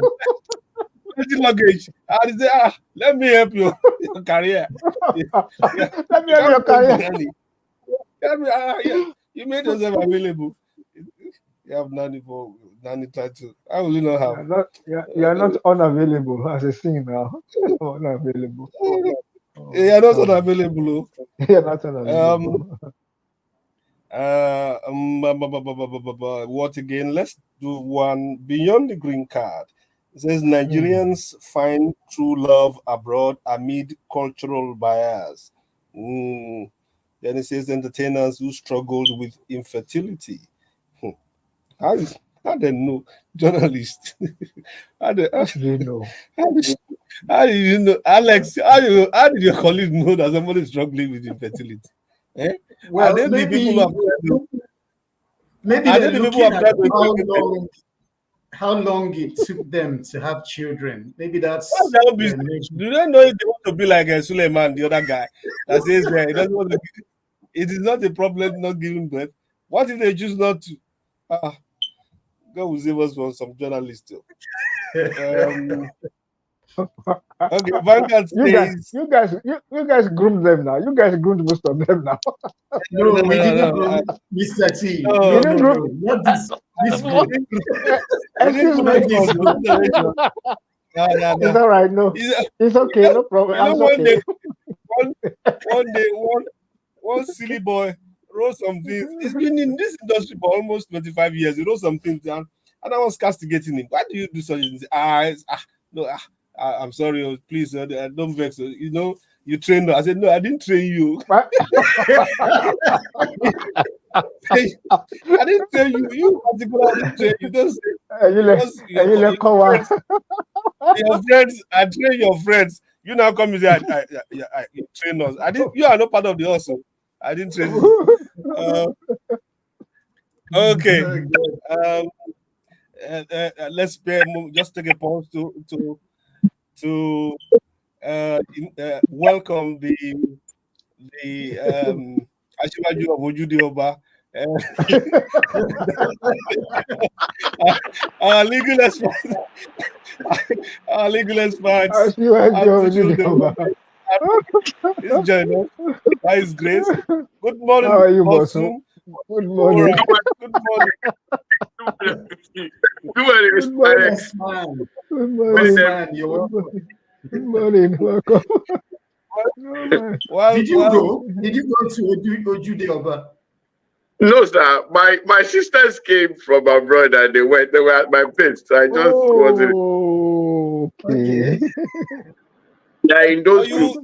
plenty luggage. And he say, let me help you your career. You, you Let me you have can't your take career. nanny. Yeah, you made yourself available. You have nanny for Danny title. How will you not You have? are not, you are not unavailable as a singer. Unavailable. Yeah, not Oh, unavailable. you're not Um, unavailable. what again? Let's do one beyond the green card. It says Hmm. Nigerians find true love abroad amid cultural bias. Mm. Then it says entertainers who struggled with infertility. Hmm. How is how they know journalists? how, they, How should you know? how, did, how did you know, Alex? How did your colleague know that somebody is struggling with infertility? Eh? Are Well, they the people who have tried to, maybe are they're they the people who looking have at tried to impregnate them? how long it took them to have children. Maybe What's that's their own their business? mission. Do they know if they want to be like Suleiman, the other guy that says he doesn't want to? It is not a problem not giving birth. What if they choose not to? Ah, God will save us from some journalists. Too. Um, okay, Vanguard You guys, says you guys groomed them now. You guys groomed most of them now. No, no, we no, didn't no, groom Mr. T. no, You No, didn't no, groom. no. Not Uh, this we what? group. didn't Uh, we didn't excuse group me. Not anyone this from group. this generation. Yeah, yeah, It's yeah. all right. No, You know, it's you okay. know, No problem. you know It's one okay. day, one one day, one silly boy wrote some things. He's been in this industry for almost 25 years. He wrote some things down, and I was castigating him. Why do you do such things? No, I'm sorry. Oh, please, don't vex. You know, you trained us. I said, no, I didn't train you. But I didn't train you. You particular, I didn't train you. Don't say because you let cover. your friends, I train your friends. You now come and say, you train us. I didn't. You are not part of the hustle. I didn't train you. Uh, okay. Oh, God. Um, let's just take a pause to welcome the Ashimaju of Ojudi Oba, our legal experts, our legal experts, As you as and to you do show the them cover. this journey by His grace. Good How morning, are you, boss? Bosun. Good All morning. right. Good morning. Good morning. Boss man. Good Boss morning. man, you're Good welcome. morning. Good morning. Welcome. Oh my. Well, Did you well, go? Did you go to Ojude Oba? No, sir. My sisters came from abroad and they were at my place. So I just wasn't. Oh, Okay. okay. Yeah, in those groups.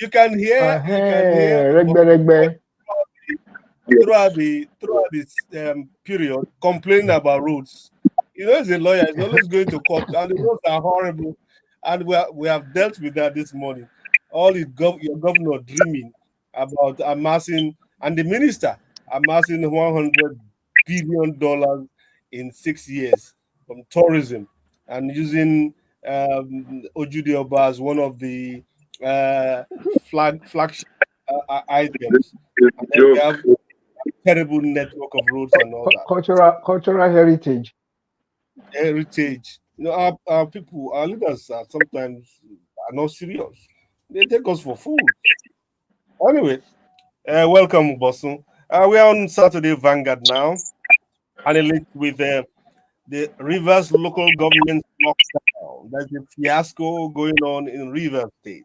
you can hear Regbe, regbe. Yeah. throughout this period complaining about roads. You know, as a lawyer, he's always going to court, and the roads are horrible. And we have dealt with that this morning. All your governor dreaming about amassing, and the minister amassing $100 billion in 6 years from tourism, and using Ojude Oba as one of the uh, flagship items. It's And a then we joke. have terrible network of roads and all that. Cultural heritage. Heritage. You know, our people, our leaders are sometimes are not serious. They take us for fools. Anyway, welcome, Bosun. We're on Saturday Vanguard now, and it linked with the Rivers local government lockdown. There's a fiasco going on in Rivers State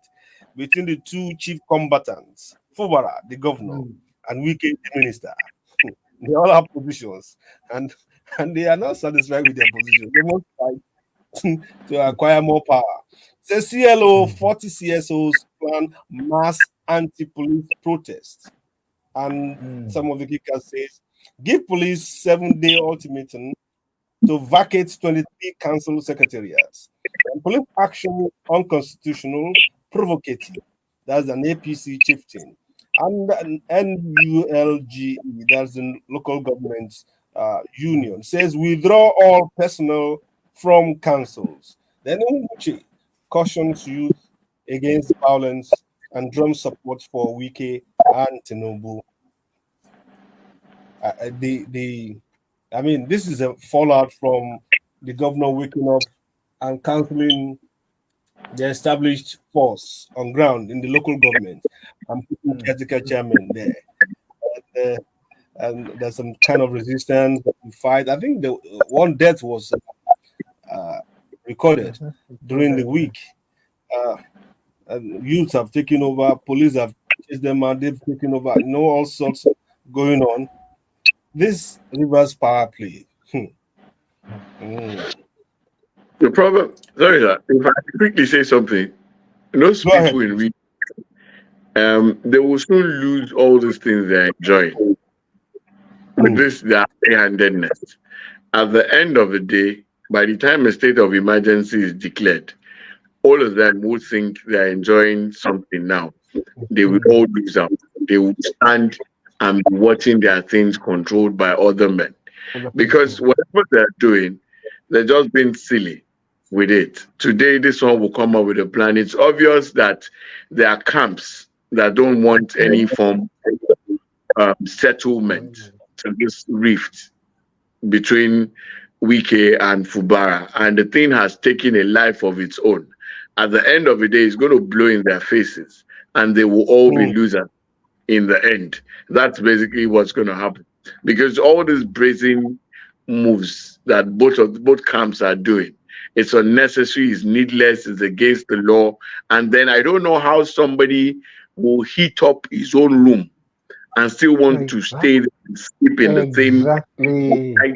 between the two chief combatants, Fubara, the governor, Mm. and Wike, the minister. They all have positions, and they are not satisfied with their position. They want to acquire more power. The CLO, 40 CSOs plan mass anti-police protests, and Mm. some of the kickers says give police 7-day ultimatum to vacate 23 council secretariats. And police action unconstitutional, provocative. That's an APC chieftain. And an NULGE, that's the local government union, says withdraw all personnel from councils. Then Umuchi cautions youth against violence and drums support for Wike and Tinubu. I mean, this is a fallout from the governor waking up and canceling the established force on ground in the local government and putting Mm. caretaker chairman there. And, and there's some kind of resistance fight. I think the one death was uh, recorded during the week. Uh, and youths have taken over, police have chased them out, they've taken over, all sorts going on. This reverse power play. Mm. The problem, sorry, sir, if I quickly say something, those Go ahead, people in please. they will soon lose all those things they're enjoying with Mm. this their handedness. At the end of the day, by the time a state of emergency is declared, all of them would think they're enjoying something now. They will all lose out. They will stand and be watching their things controlled by other men. Other Because people. whatever they're doing, they're just being silly with it. Today, this one will come up with a plan. It's obvious that there are camps that don't want any form settlement to this rift between Wike and Fubara, and the thing has taken a life of its own. At the end of the day, it's going to blow in their faces, and they will all be Mm. losers in the end. That's basically what's going to happen, because all these brazen moves that both camps are doing, it's unnecessary, it's needless, it's against the law. And then I don't know how somebody will heat up his own room and still want to stay there and sleep in the same. Exactly. Like,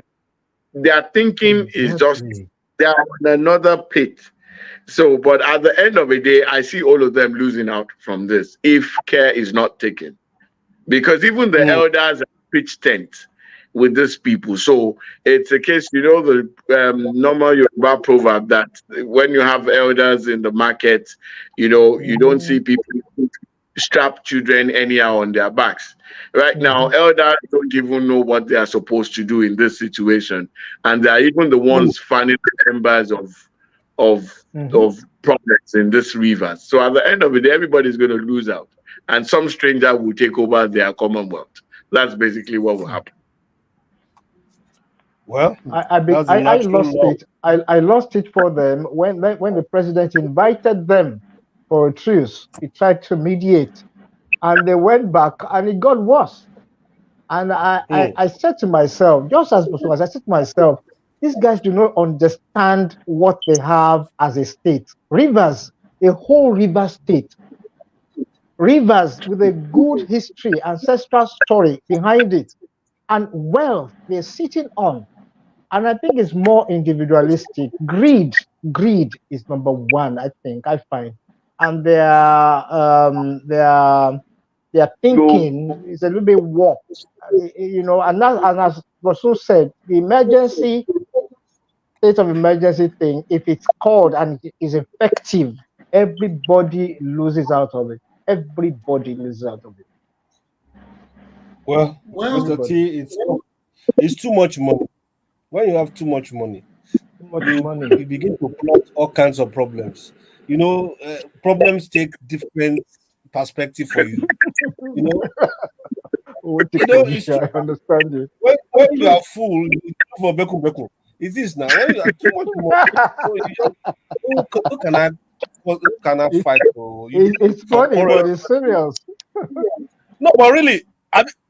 their thinking is just, Exactly. they are on another pit. So, but at the end of the day, I see all of them losing out from this if care is not taken, because even the Mm. elders are pitched tent with these people. So it's a case, the normal Yoruba proverb that when you have elders in the market, you don't see people strap children anyhow on their backs. Right now, elders don't even know what they are supposed to do in this situation, and they are even the Mm. ones fanning the embers of Mhm. of problems in this river. So at the end of the day, everybody's going to lose out, and some stranger will take over their commonwealth. That's basically what will happen. Well, that's the I natural lost law. it. I lost it for them when the president invited them for a truce. He tried to mediate, and they went back, and it got worse. And Mm. I said to myself, just as much as I said to myself, these guys do not understand what they have as a state. Rivers, a whole river state, rivers with a good history, ancestral story behind it, and wealth they're sitting on. And I think it's more individualistic. Greed is number one. I think I find, and their So thinking is a little bit warped. And as Rasul said, the emergency state of emergency thing, if it's called and it is effective, everybody loses out of it. Everybody loses out of it. Well, Well, Mr. Everybody. T, it's too much money. When you have too much money, Too much you money. you begin to plot all kinds of problems. Problems take different perspective for you. You know, What you it's can, true. I understand you. When you are full, you look for beku beku. It is now when you have too much money. So you just who can I It, fight for? it's For funny, quarrel. but it's serious. No, but really,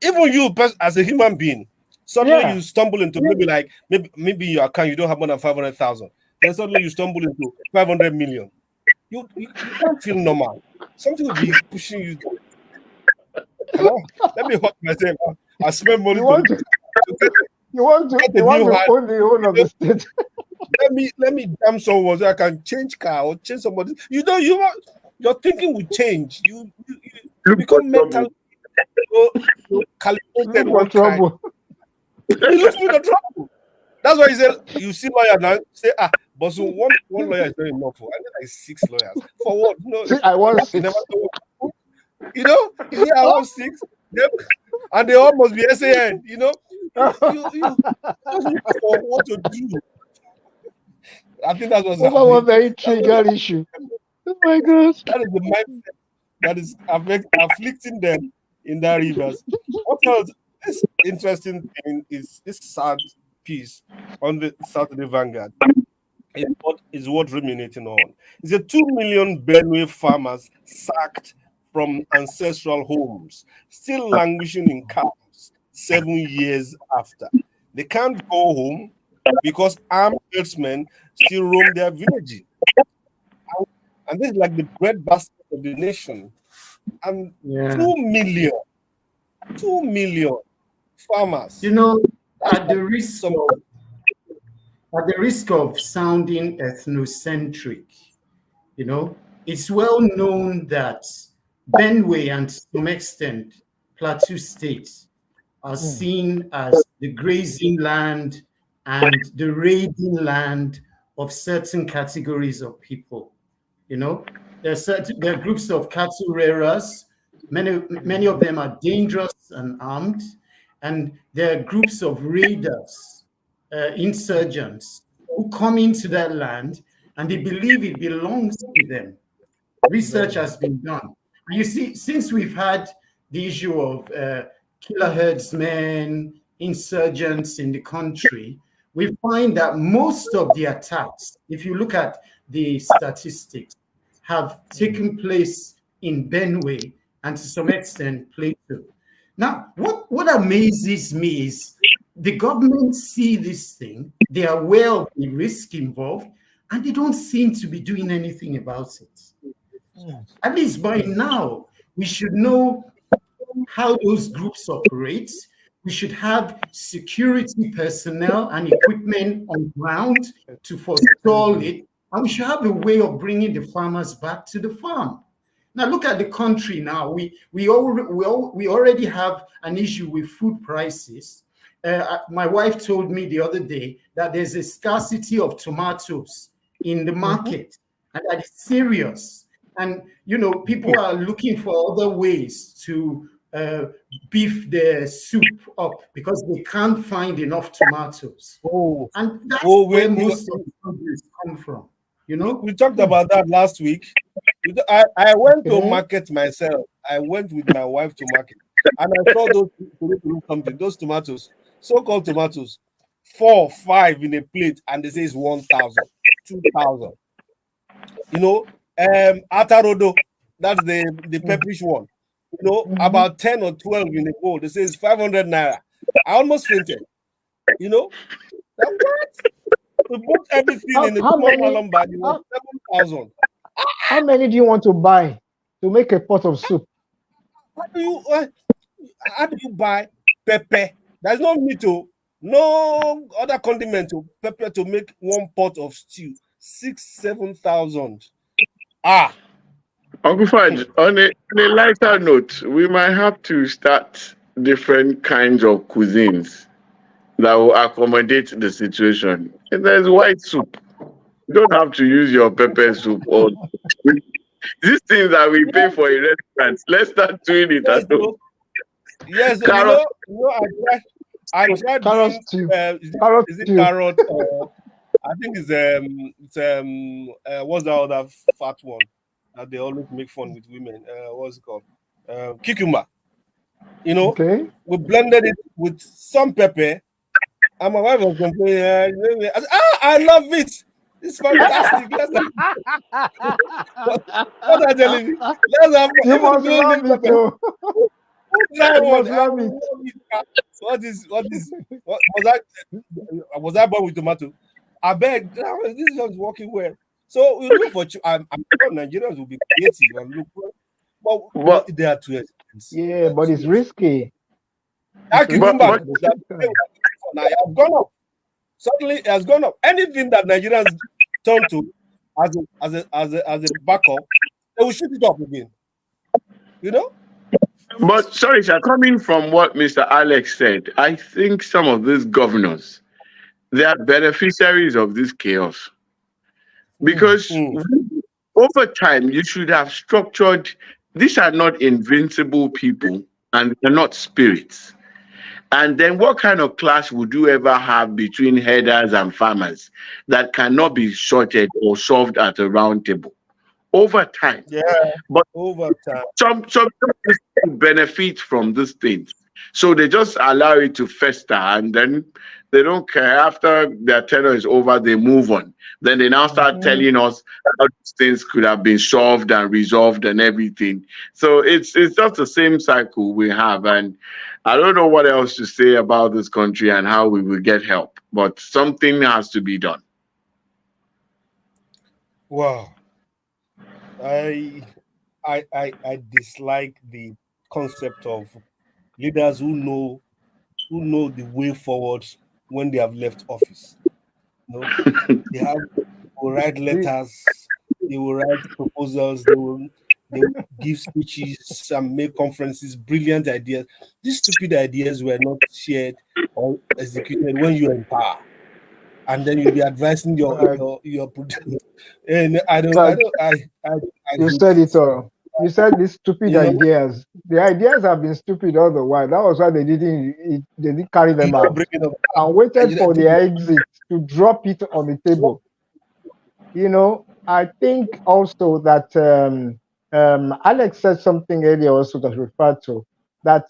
even you as a human being, suddenly Yeah. you stumble into maybe your account you don't have more than 500,000. Then suddenly you stumble into 500 million. You can't feel normal. Something will be pushing you. Let me hurt myself. I spend money You to want to get, get a you want new to house. own the whole of the state. Let me damn someone so I can change car or change somebody. Your thinking will change. You look for become trouble. mentally calibrated Look for one kind. trouble. You look for the trouble. That's why he said you see lawyer now say but so one lawyer is not enough for. I need like six lawyers for what? No, See, I want you never six. know. You say I want six, them, and they all must be SAN. You just look for what to do. I think that's what's Over one happening. very That's what, trivial issue. Oh my God. that is the mindset that is afflicting them in that rivers. What else? This interesting thing is this sad piece on the Saturday Vanguard. Is what ruminating on. It's a 2 million Benue farmers sacked from ancestral homes, still languishing in camps, 7 years after. They can't go home because armed herdsmen still roam their villages. And this is like the breadbasket of the nation. And Yeah. 2 million farmers. You know, That's at the like risk some. of at the risk of sounding ethnocentric, you know, it's well known that Benue and to some extent Plateau State are seen as the grazing land and the raiding land of certain categories of people. You know, there are groups of cattle rearers. Many of them are dangerous and armed, and there are groups of raiders, insurgents who come into that land and they believe it belongs to them. Research has been done. And you see, since we've had the issue of killer herdsmen, insurgents in the country, we find that most of the attacks, if you look at the statistics, have taken place in Benue and to some extent Plateau. Now, what amazes me is the government see this thing, they are aware of the risk involved, and they don't seem to be doing anything about it. At least by now, we should know how those groups operate. We should have security personnel and equipment on ground to forestall it. And we should have a way of bringing the farmers back to the farm. Now, look at the country now. We already have an issue with food prices. My wife told me the other day that there's a scarcity of tomatoes in the market, and that is serious. And, you know, people are looking for other ways to beef their soup up because they can't find enough tomatoes. And that's where most of the produce come from, you know? We talked about that last week. I went to market myself. I went with my wife to market. And I saw those tomatoes, so-called tomatoes, 4, 5 in a plate, and they say it's 1,000, 2,000. You know, Atarodo, that's the pepperish one. You know, about 10 or 12 in a bowl. They say it's 500 naira. I almost fainted. You know, what? We bought everything in a small malum bag. It was 7,000. How many do you want to buy to make a pot of soup? How do you buy pepper? There's no meat, no other condiment to pepper to make one pot of stew. 6,000-7,000. Uncle Fudge, on a lighter note, we might have to start different kinds of cuisines that will accommodate the situation. And there's white soup. You don't have to use your pepper soup or these things that we pay for in restaurants. Let's start doing it at home. Yes, Carrot. I tried Carrot doing, Carrot is it stew. carrot? I think it's what's the other fat one that they always make fun with women? What's it called? Cucumber. You know, Okay. we blended it with some pepper, and my wife was complaining. I said, I love it. It's fantastic. What are you telling me? Let's have You must love it, too. try You one. must love it. Was I born with tomato? I beg. This is just working well. So we look for. I'm sure Nigerians will be creative and look for, but they are too expensive. Yeah, but it's risky. That It's cucumber risky. that now has gone up. Suddenly it has gone up. Anything that Nigerians turn to as a backup, they will shoot it up again. You know? But sorry, sir, coming from what Mr. Alex said, I think some of these governors, they are beneficiaries of this chaos. Because over time, you should have structured, these are not invincible people and they're not spirits. And then what kind of clash would you ever have between herders and farmers that cannot be sorted or solved at a round table? Over time. Yeah, but over time. Some people benefit from these things. So they just allow it to fester and then they don't care. After their tenure is over, they move on. Then they now start telling us how these things could have been solved and resolved and everything. So it's just the same cycle we have. And I don't know what else to say about this country and how we will get help, but something has to be done. Wow. I I dislike the concept of leaders who know the way forward when they have left office. No, they have they will write We, letters, they will write proposals, they will give speeches and make conferences, brilliant ideas. These stupid ideas were not shared or executed when you are in power. And then you'll be advising uh, your and like I you hate said it. it all. You said these stupid You know, ideas. The ideas have been stupid all the while. That was why they didn't carry you them know, out bringing up and waited for the people, exit to drop it on the table. I think also that Alex said something earlier also that referred to that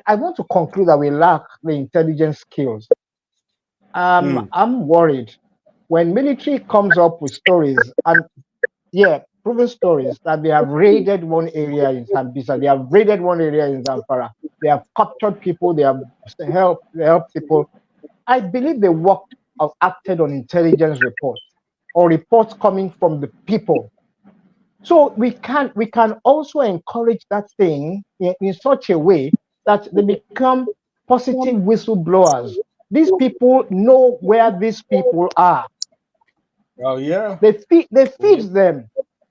I want to conclude that we lack the intelligence skills. mm, I'm worried when military comes up with stories and yeah, proven stories that they have raided one area in Sambisa, they have raided one area in Zamfara, they have captured people, they helped people. I believe they worked or acted on intelligence reports or reports coming from the people. So we can also encourage that thing in such a way that they become positive whistleblowers. These people know where these people are. oh yeah, They feed yeah, them.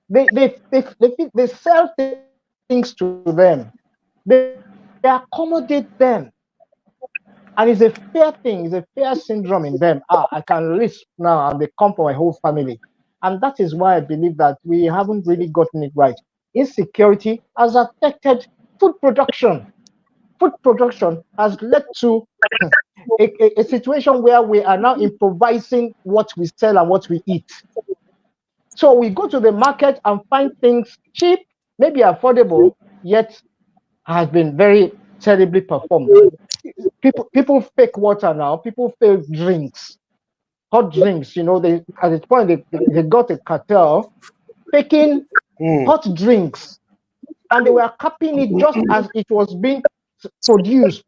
They sell things to them. They accommodate them. And it's a fair thing. It's a fair syndrome in them. I can risk now and they come for my whole family. And that is why I believe that we haven't really gotten it right. Insecurity has affected food production. Food production has led to a situation where we are now improvising what we sell and what we eat. So we go to the market and find things cheap, maybe affordable, yet has been very terribly performed. People fake water now. People fake drinks, hot drinks. They at this point they got a cartel faking mm, hot drinks, and they were copying it just as it was being produced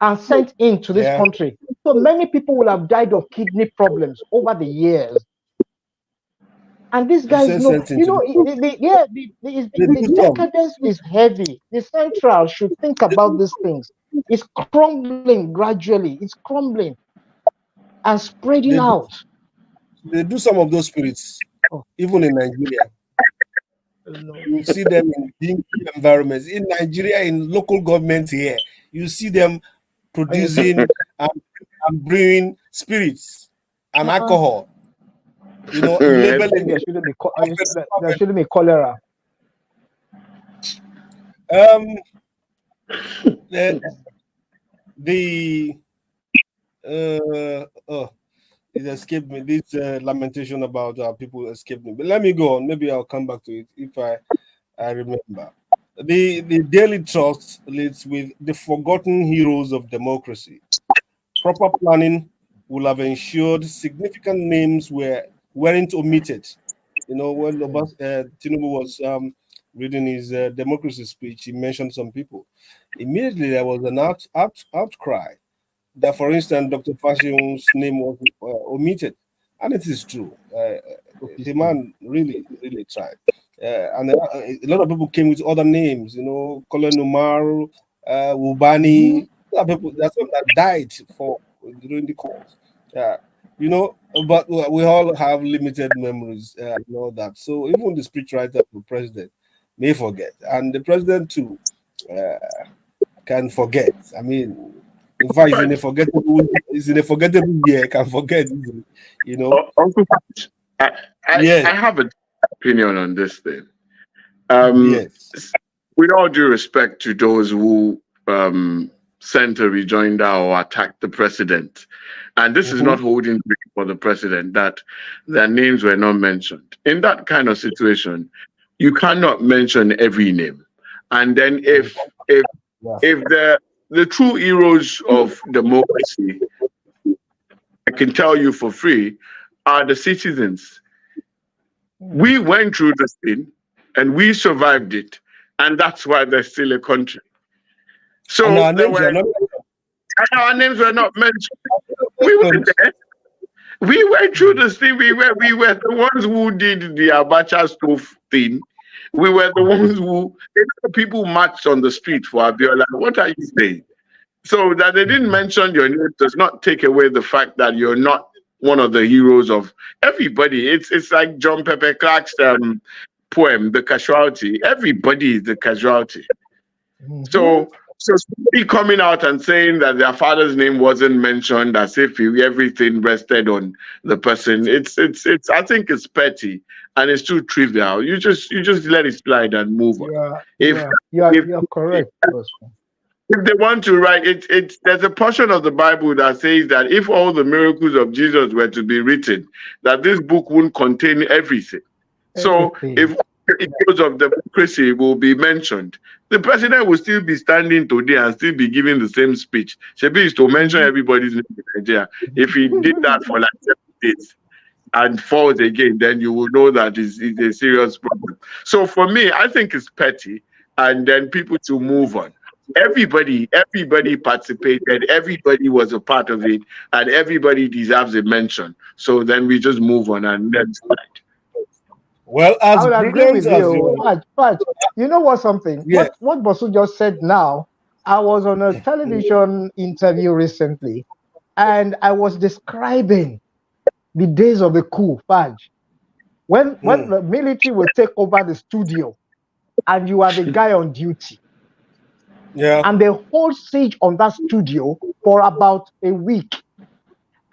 and sent into this yeah. country. So many people will have died of kidney problems over the years. And these You guys said know, something to the yeah, they the do some. decadence is heavy. The central should think about these things. It's crumbling gradually. It's crumbling and spreading They do out. they do some of those spirits, Oh, even in Nigeria. no. You see them in dingy environments. In Nigeria, in local government here, you see them producing and, and brewing spirits and Uh-uh. alcohol, I think labeling there it. shouldn't be Perfect, there perfect. shouldn't be cholera. Um, the, the oh, it escaped me. This lamentation about people escaped me. But let me go on. Maybe I'll come back to it if I remember. The Daily Trust leads with the forgotten heroes of democracy. Proper planning will have ensured significant names weren't omitted. When Yes. Tinubu was reading his democracy speech, he mentioned some people. Immediately there was an outcry that, for instance, Dr. Fashion's name was omitted, and it is true. The Opiston. man really, really tried, and a lot of people came with other names. Colonel Umaru, Mm-hmm. Wubani. There's some that died for during the course. Yeah, you know, but we all have limited memories and all that. So even the speechwriter of the president may forget, and the president too can forget. I mean, in fact, it's in a forgettable year, can forget easily, you know. Uncle, I, Yes, I have an opinion on this thing. Um, yes. with all due respect to those who sent a rejoinder or attacked the president, and this is Mm-hmm. not holding for the president that their names were not mentioned. In that kind of situation, you cannot mention every name. And then Yeah. if the true heroes of democracy, I can tell you for free, are the citizens. Mm. We went through this thing and we survived it, and that's why there's still a country. And So our there names were, are not. and our names were not mentioned. We were there. We went through this thing. We were the ones who did the Abacha stove thing. We were the ones who people marched on the street for Abiola. What are you saying? So that they didn't mention your name does not take away the fact that you're not one of the heroes of everybody. It's like John Pepper Clark's poem, The Casualty. Everybody is the casualty. Mhm. So somebody coming out and saying that their father's name wasn't mentioned as if everything rested on the person, it's I think it's petty and it's too trivial. You just let it slide and move on. You are you If are you are if you are correct, Bosman. if they want to write it, there's a portion of the Bible that says that if all the miracles of Jesus were to be written, that this book wouldn't contain everything. So if Everything. heroes of democracy will be mentioned, the president will still be standing today and still be giving the same speech. Shebi is to mention Mhm. everybody's name in Nigeria. If he did that for like 7 days and falls again, then you will know that it's a serious problem. So for me, I think it's petty, and then people to move on. Everybody participated, everybody was a part of it, and everybody deserves a mention. So then we just move on and then slide. Well, I as would agree brilliant with as you. you, But you know what something? yeah. What Bosu just said now, I was on a television interview recently and I was describing the days of the coup, Faj. When Mm, the military will take over the studio and you are the guy on duty, yeah. and they hold siege on that studio for about a week.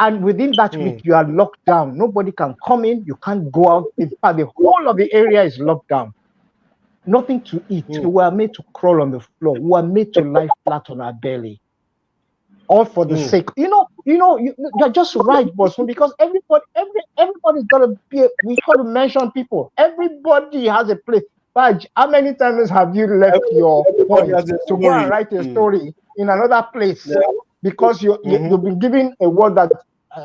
And within that week, Mm, you are locked down. Nobody can come in, you can't go out. In fact, the whole of the area is locked down. Nothing to eat. We mm, were made to crawl on the floor. We were made to lie flat on our belly. All for the mm, sake. You're just right, Boston, because everybody's gotta be. We got to mention people. Everybody has a place. Baj, how many times have you left your everybody point has a to go and story. write a Mm, story in another place yeah. because you've Mm-hmm. been given a word that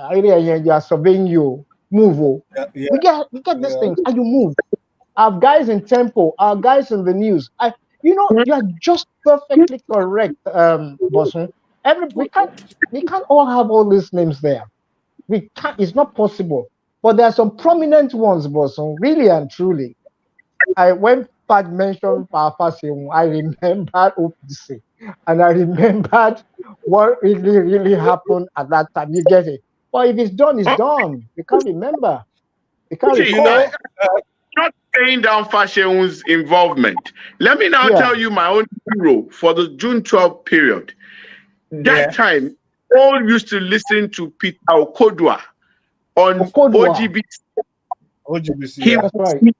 you are surveying you move? Oh. Yeah. Yeah. We get these Yeah. things and you move. Our guys in Tempo, our guys in the news. You are just perfectly correct, Bosun. Every we can't all have all these names there. We can't. It's not possible. But there are some prominent ones, Bosun. Really and truly. When Pat mentioned Papasim, I remembered OPC, and I remembered what really happened at that time. You get it. But if it's done, it's done. You can't remember. You can't See, You recall. know. not saying down Fashion's involvement. Let me now Yeah. tell you my own hero for the June 12th period. That Yeah. time, all used to listen to Peter Okodwa on Okodwa. OGB. OGBC. He Yeah. That's was right.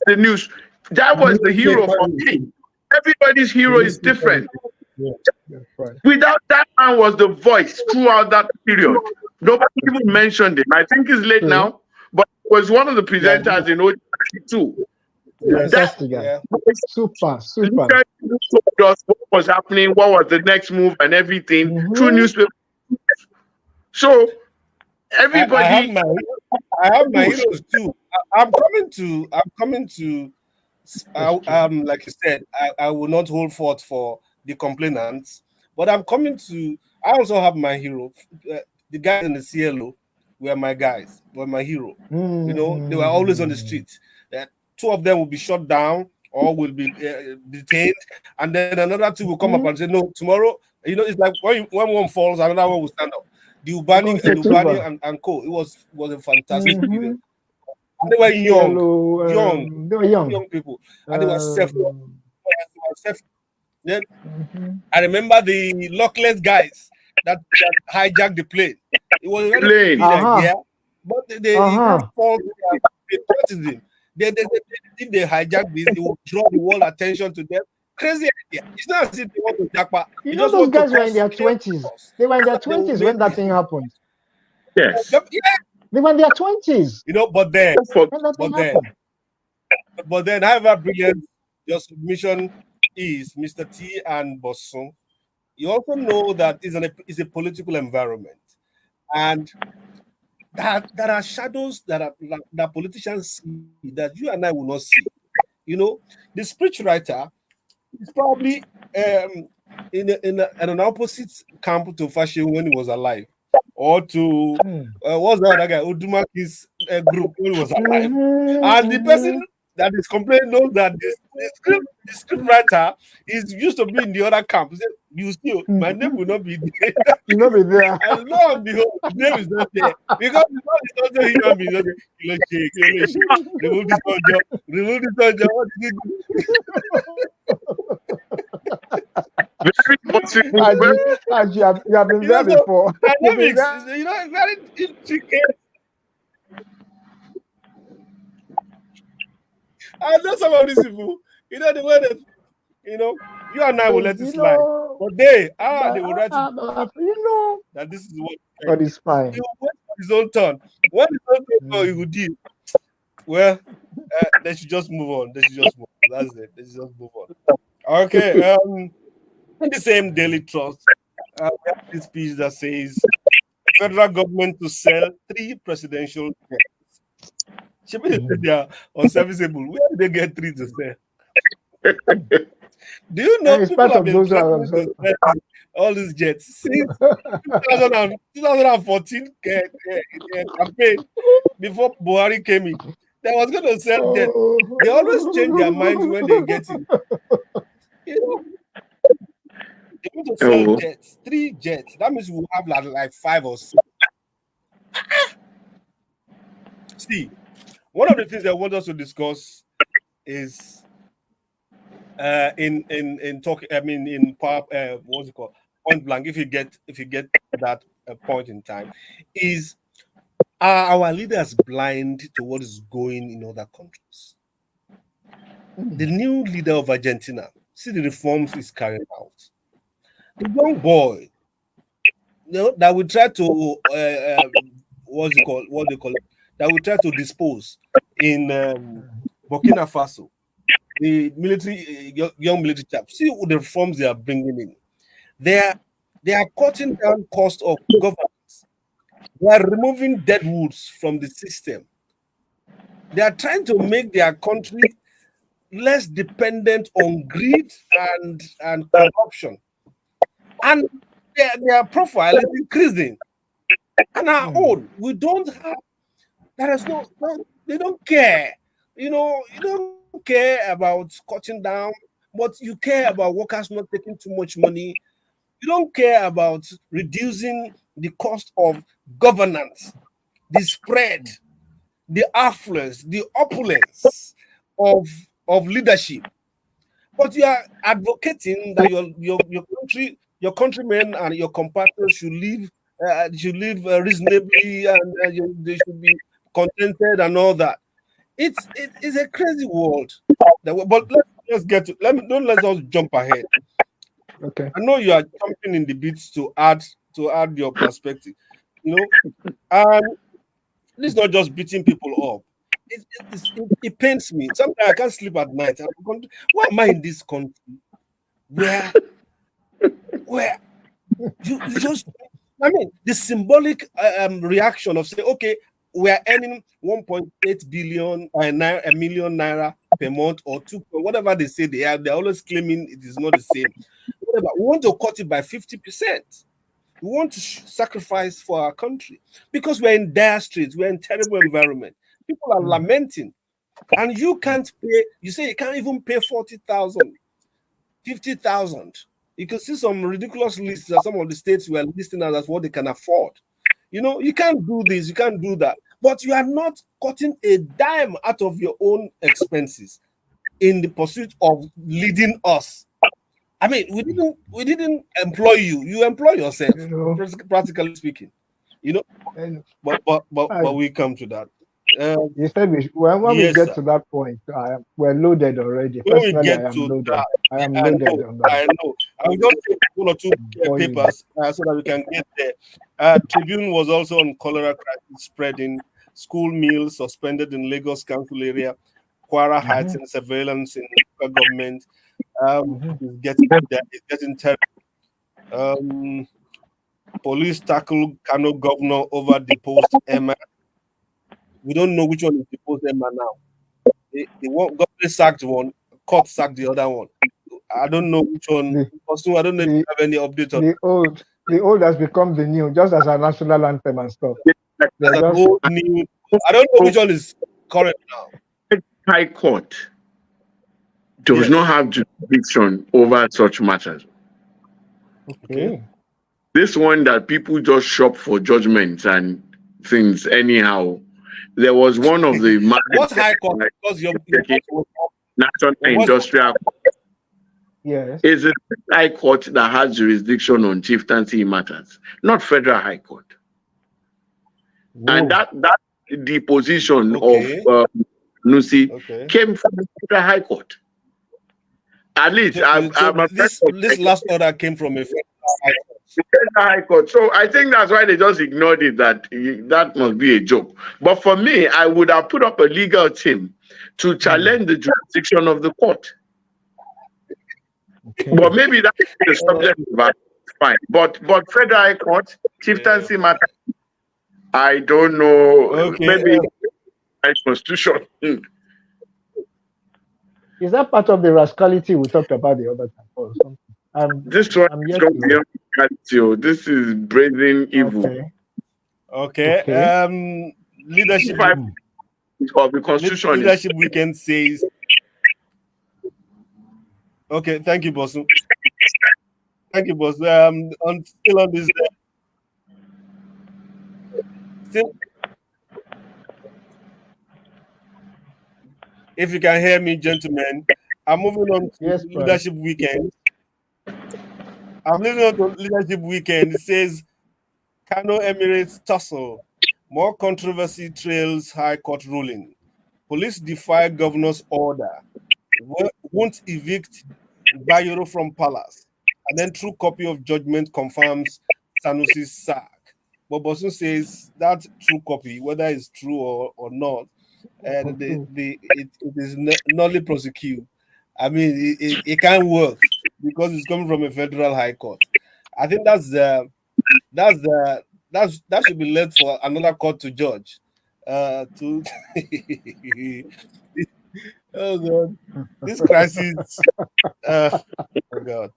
the news. That was the hero for Newspapers. me. Everybody's The hero is newspapers. different. Yeah. That's right. Without that man was the voice throughout that period. Nobody even mentioned him. I think he's late True. now, but he was one of the Yeah. presenters in OGB too. That Yes. Fantastic guy. Yeah. voice Super. Super. literally told us what was happening, what was the next move, and everything through Mm-hmm. newspaper. So I have everybody my pushed. heroes too. I'm coming to That's true. like you said, I will not hold forth for the complainants, but I'm coming to. I also have my hero. The guys in the CLO were my guys, were my hero. They were always on the Mm-hmm. street. Two of them will be shot down or will be detained, and then another two will come up and say, "No, tomorrow." It's like when one falls, another one will stand up. Don't take Lubani over. and co. It was a fantastic Mm-hmm. period. And they were young, They were young. young people, and they were self. Um, Then mhm. I remember the luckless guys that hijacked the plane. It was a very Plain. stupid Uh-huh. idea, but he just Uh-huh. falls patriotism. If they hijack this, it will draw the world attention to them. Crazy idea. It's not as if they want to jackpot. You They know just those want to guys were in cause their twenties. chaos. They were in their So they will twenties when make that this. thing happened. Yes. Yeah, They were in their twenties but then, Don't forget. when that thing but then, happened. however brilliant your submission is, Mr. T and Bosun, you also know that it's a political environment, and that there are shadows that politicians see that you and I will not see. The speechwriter is probably in an opposite camp to Fashion when he was alive, or to Mm. what's the other guy Udumaki's group when he was alive, and the person Mm-hmm. that is complaining knows that the script writer is used to be in the other camp. He said, "You still, my name will not be there." You know be there. And lo and behold, his name is not there because it's not a human being. Okay, kilo shake, kilo shake. Remove this one job. Remove this one job. What did Very possible. And you have been you there do? So before. You've been dynamics, there. it's very intricate. I know some of these people. The way that you know, you and I will let it You slide, know, but they will write it you know, that this is what but it's he fine. will wait for his own turn. When his own turn, he Mm. will deal. Well, they should just move on. They should just move on. That's it. They should just move on. Okay. In the same Daily Trust, we have this piece that says federal government to sell 3 presidential jets. Should be they are unserviceable. Where did they get 3 to sell? Do you know And it's people part have of been those who are threatening to also. sell all these jets since 2014 campaign before Buhari came in? They was going to sell jets. They always change their minds when they get in. You know, they want to sell Oh, jets, 3 jets. That means we'll have like 5 or 6. See, one of the things I want us to discuss is in talk. I mean, in power. What's it called? Point blank. If you get that point in time, is are our leaders blind to what is going in other countries? The new leader of Argentina, see the reforms he's carrying out. The young boy, that we try to what's it called? What they call it? That we try to dispose in Burkina Faso. The military, young military chaps. See the reforms they are bringing in. They are they are cutting down cost of governance. They are removing dead woods from the system. They are trying to make their country less dependent on greed and corruption. And their profile is increasing. And our Mm. own, we don't have. There is they don't care. You don't care about cutting down, but you care about workers not taking too much money. You don't care about reducing the cost of governance, the spread, the affluence, the opulence of of leadership. But you are advocating that your your countrymen and your compatriots should live reasonably, and they should be contented and all that. It's a crazy world. But let's get to let me don't let us jump ahead. Okay. I know you are jumping in the bits to add your perspective. You know, and this is not just beating people up. It pains me. Sometimes I can't sleep at night. Why am I in this country where where you just I mean the symbolic reaction of saying, okay, we are earning 1.8 billion a million naira per month or two, whatever they say they are. They're always claiming it is not the same. Whatever. We want to cut it by 50%. We want to sacrifice for our country because we're in dire straits. We're in terrible environment. People are Mhm. lamenting, and you can't pay. You say you can't even pay 40,000, 50,000. You can see some ridiculous lists that some of the states were listing as what they can afford. You can't do this, you can't do that, but you are not cutting a dime out of your own expenses in the pursuit of leading us. I mean, we didn't employ you. You employ yourself, You know, practically speaking. You know, and but I, we come to that. Uh, you said when we yes, get sir. to that point, we're loaded already. When we Personally, get I am to loaded. that, I am I loaded know, on that. I know. I will just take one or two Boiling. papers so that we can get there. Tribune was also on cholera crisis spreading. School meals suspended in Lagos Council area. Kwara Hmm. heightened surveillance in local government. Hmm. It's getting terrible. Um, Police tackle Kano governor over deposed Emma. We don't know which one is deposed Emma now. The one government sacked one, court sacked the other one. I don't know which one. The Also, I don't know if you the have any update on the old has become the new, just as our national anthem and stuff. They are that. just Old new. I don't know which one is current now. High Court does not Yes. have jurisdiction over such matters. Okay. okay. This one that people just shop for judgments and things anyhow. There was one of the What high court? Because your National voice. Industrial Yes. is a high court that has jurisdiction on chieftaincy matters, not federal high court. And Whoa. that deposition Okay. of Nusi Okay. came from the federal high court. At least So I'm a friend of this last order came from a federal high court. federal high court. So I think that's why they just ignored it. That must be a joke. But for me, I would have put up a legal team to challenge the jurisdiction of the court. Okay. But maybe that is the subject matter. Fine. But federal high court, chieftaincy matter, I don't know. Okay. Maybe constitution. Is that part of the rascality we talked about the other time or something? This one I'm is yet going to. beyond reality. This is brazen evil Okay. Okay. Leadership of the constitution. leadership weekend says. Okay. Thank you, boss. Thank you, boss. Still on this. Still, if you can hear me, gentlemen, I'm moving on to Yes, brother. leadership weekend. I'm moving on to leadership weekend. It says Kano Emirates tussle. More controversy trails High Court ruling. Police defy governor's order. Won't evict Bayero from palace. And then true copy of judgment confirms Sanusi's sack. But Bosun says that true copy, whether it's true or not, and it is nully prosecute. I mean, it can't work because it's coming from a federal high court. I think that should be left for another court to judge. To oh god, this crisis. Oh god,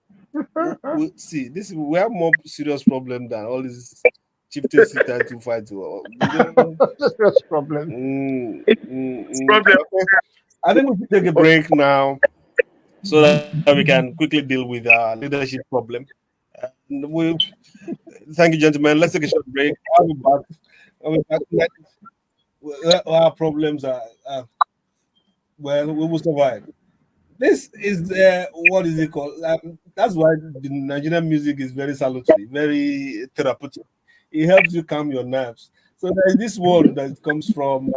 see, we have more serious problem than all this chieftaincy title fight. Serious problem. Problem. Okay. I think we should take a break now so that we can quickly deal with our leadership problem. Thank you, gentlemen. Let's take a short break. I'll be back. Our problems are well, we will survive. This is what is it called? That's why the Nigerian music is very salutary, very therapeutic. It helps you calm your nerves. So there is this word that comes from.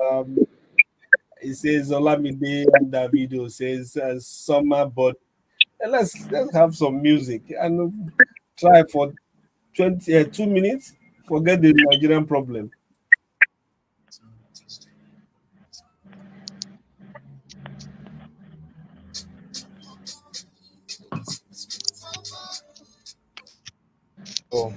It says Olamide and the video says summer, but let's have some music and try for 2 minutes. Forget the Nigerian problem. Oh.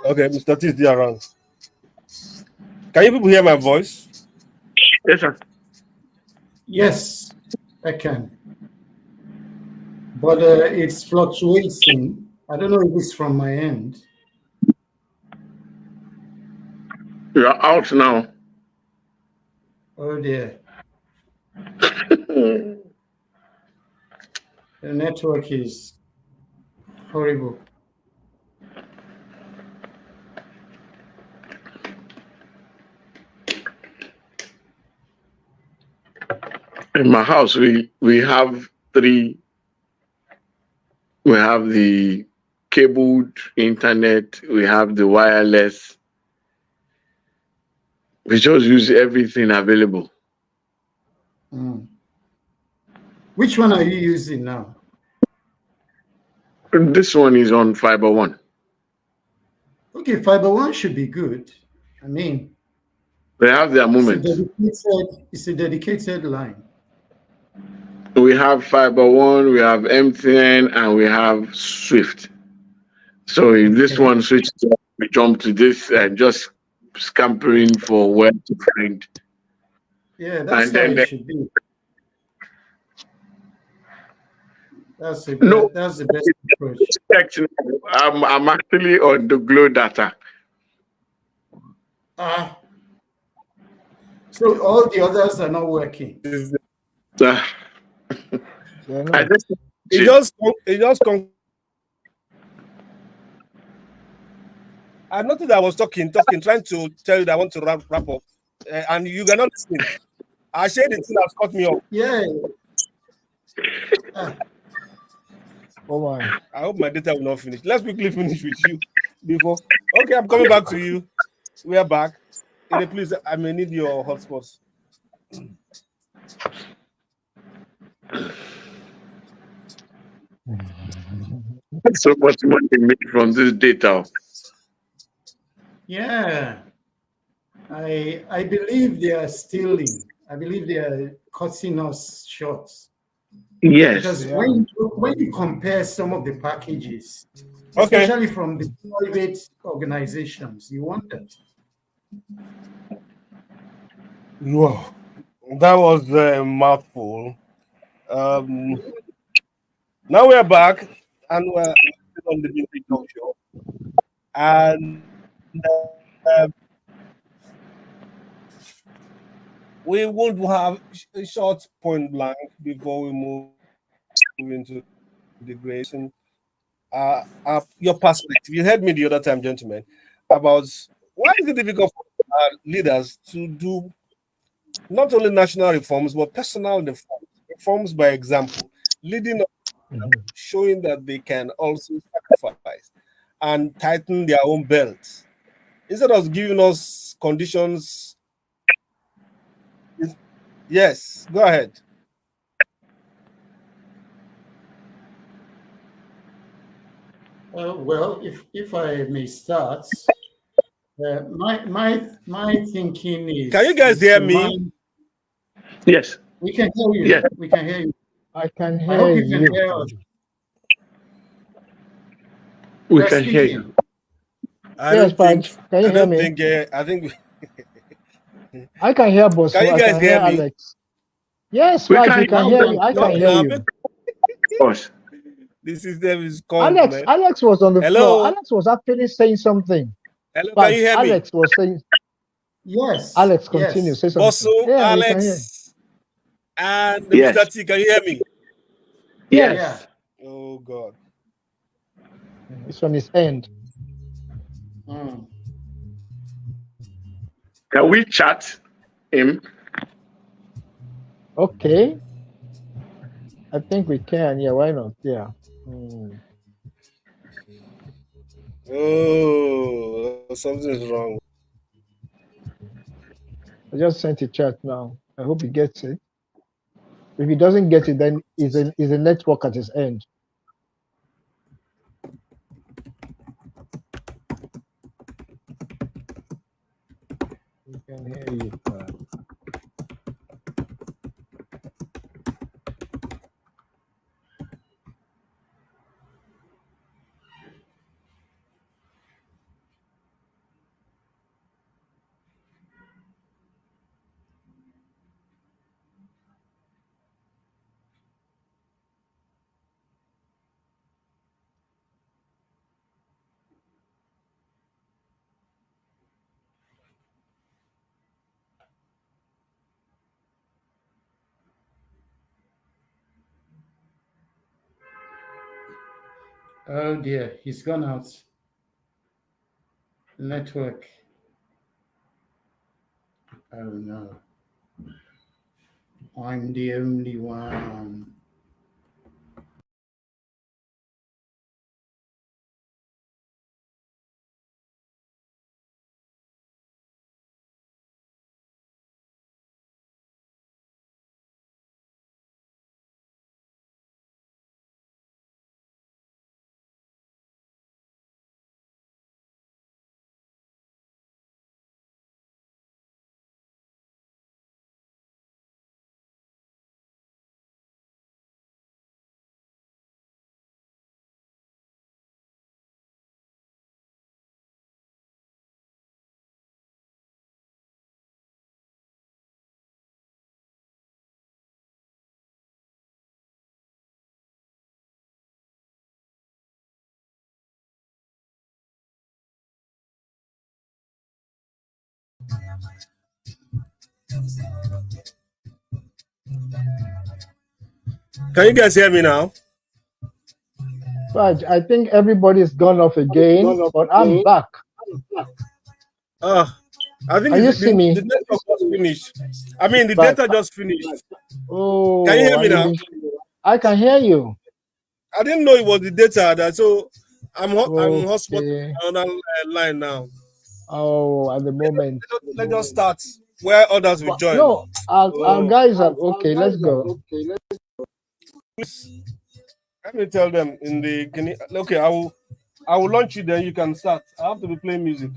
Okay, Mr. T is there around. Can you people hear my voice? Yes, sir. Yes, I can. But it's fluctuating. I don't know if it's from my end. You're out now. Oh dear. The network is horrible. In my house, we have three. We have the cabled internet. We have the wireless. We just use everything available. Mm. Which one are you using now? This one is on fiber one. Okay, fiber one should be good. I mean, They have their moments. it's a dedicated line. We have fiber one, we have MTN, and we have Swift. So if this Okay. one switches, we jump to this and just scampering for where to find. Yeah, that's And how then it should be. That's no, the best approach. I'm actually on the Glow data. Ah, so all the others are not working. Uh, They're I not. just It just I noticed I was talking, trying to tell you that I want to wrap up, and you are not listening. I said the thing has cut me off. Yeah. Ah, Oh my. I hope my data will not finish. Let's quickly finish with you before. Okay, I'm coming back to you. We are back. Ede, please, I may need your hotspots. so much money made from this data. yeah. I believe they are stealing. I believe they are cutting us short. Yes. Because Yeah. when you compare some of the packages, Okay. especially from the private organizations, you wonder. Wow. That was a mouthful. Um, Now we're back and we're still on the Music Talk Show. And we would have a short point blank before we move into the gradation. Your perspective. You heard me the other time, gentlemen, about why is it difficult for leaders to do not only national reforms but personal reforms, reforms by example, leading up, Mhm. showing that they can also sacrifice and tighten their own belts instead of giving us conditions. Yes, go ahead. Well, if I may start, my thinking Can you guys is hear to me? mind. Yes. We can hear Yes. you. We can hear you. I can I hear hope you can you. hear us. We You're can hear you. speaking. I Yes, don't think. Paj. Can you I hear don't me? think. I think. I can hear Can Bosu. you I guys can hear hear me? Alex. Yes, We Paj, can we hear can Loud hear you. and I can clear. Okay, hear I'm you. us. the system is cold, Alex, man. Alex was on the floor. Hello, Alex was actually saying something. hello. Can you Paj, hear me? Alex was saying, Yes. Alex, continue, Yes. say something. Bosso, Yeah, we can hear. Alex, and Mr. Yes. T. Can you hear me? Yeah. Yes, Yes. Oh God. it's on his end. Mm. Can we chat him? Okay, I think we can. Yeah, why not? Yeah. Oh, something is wrong. I just sent a chat now. I hope he gets it. If he doesn't get it, then is a network at his end. We can hear you. Oh dear, he's gone out. Network. Oh no. I'm the only one. Can you guys hear me now? But I think everybody's gone off again, but I'm back. Ah, I think Can you see the me? network just finished. I mean, the But data just finished. Can you oh, hear me and now? I can hear you. I didn't know it was the data that. So I'm hotspot Okay. on that line now. Oh, at the moment. Let us start where others will But join. no, our Oh, guys are okay. Let's go. please let me tell them in the. Okay, I will launch you. Then you can start. I have to be playing music.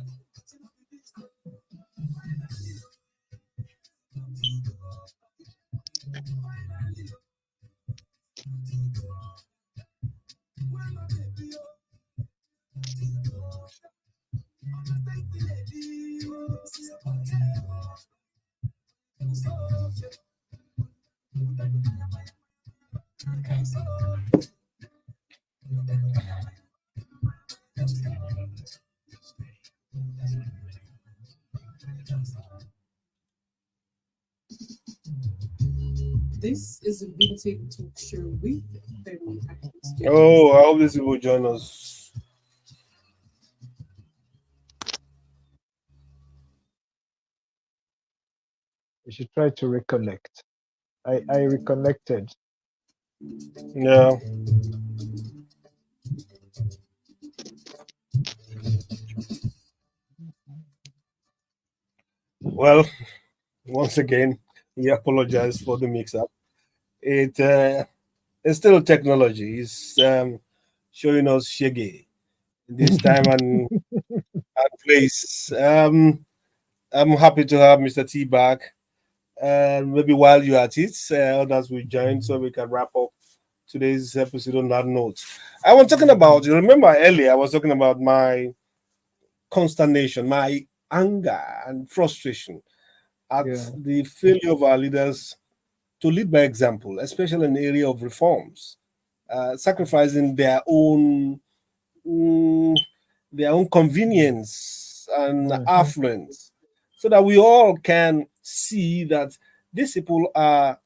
This is a Big Take Talk Show with Femi Akintunde-Johnson. Oh, I hope this will join us. We should try to reconnect. I reconnected. Yeah. Well, once again, we apologize for the mix-up. It's still technology. It's showing us shaggy this time and place. I'm happy to have Mr. T back. Maybe while you're at it, others will join so we can wrap up today's episode on that note. I was talking about, you remember earlier, I was talking about my consternation, my anger and frustration at Yeah. the failure of our leaders to lead by example, especially in the area of reforms, sacrificing mm, their own convenience and Mhm. affluence, so that we all can see that these people are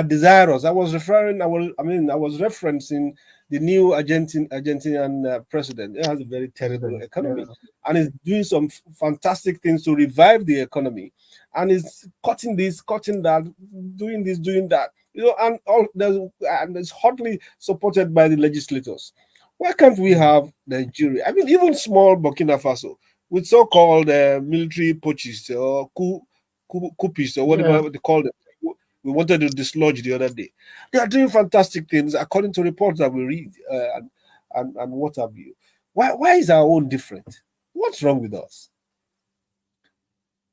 desirous. I was referencing the new Argentinian president. It has a very terrible President. Yeah. economy and is doing some fantastic things to revive the economy, and is cutting this, cutting that, doing this, doing that. And it's hotly supported by the legislators. Why can't we have Nigeria? I mean, even small Burkina Faso with so-called military putschs or coupists or Yeah. whatever they call them. We wanted to dislodge the other day. They are doing fantastic things according to reports that we read and what have you. Why is our own different? What's wrong with us?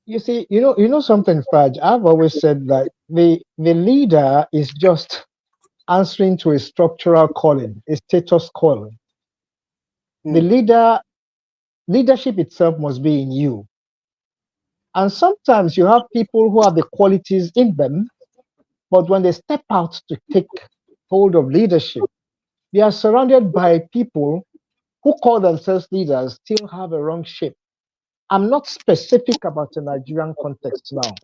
You see, you know something, Fudge. I've always said that the leader is just answering to a structural calling, a status calling. The Hmm. leadership itself must be in you. And sometimes you have people who have the qualities in them, but when they step out to take hold of leadership, they are surrounded by people who call themselves leaders, still have a wrong shape. I'm not specific about the Nigerian context now.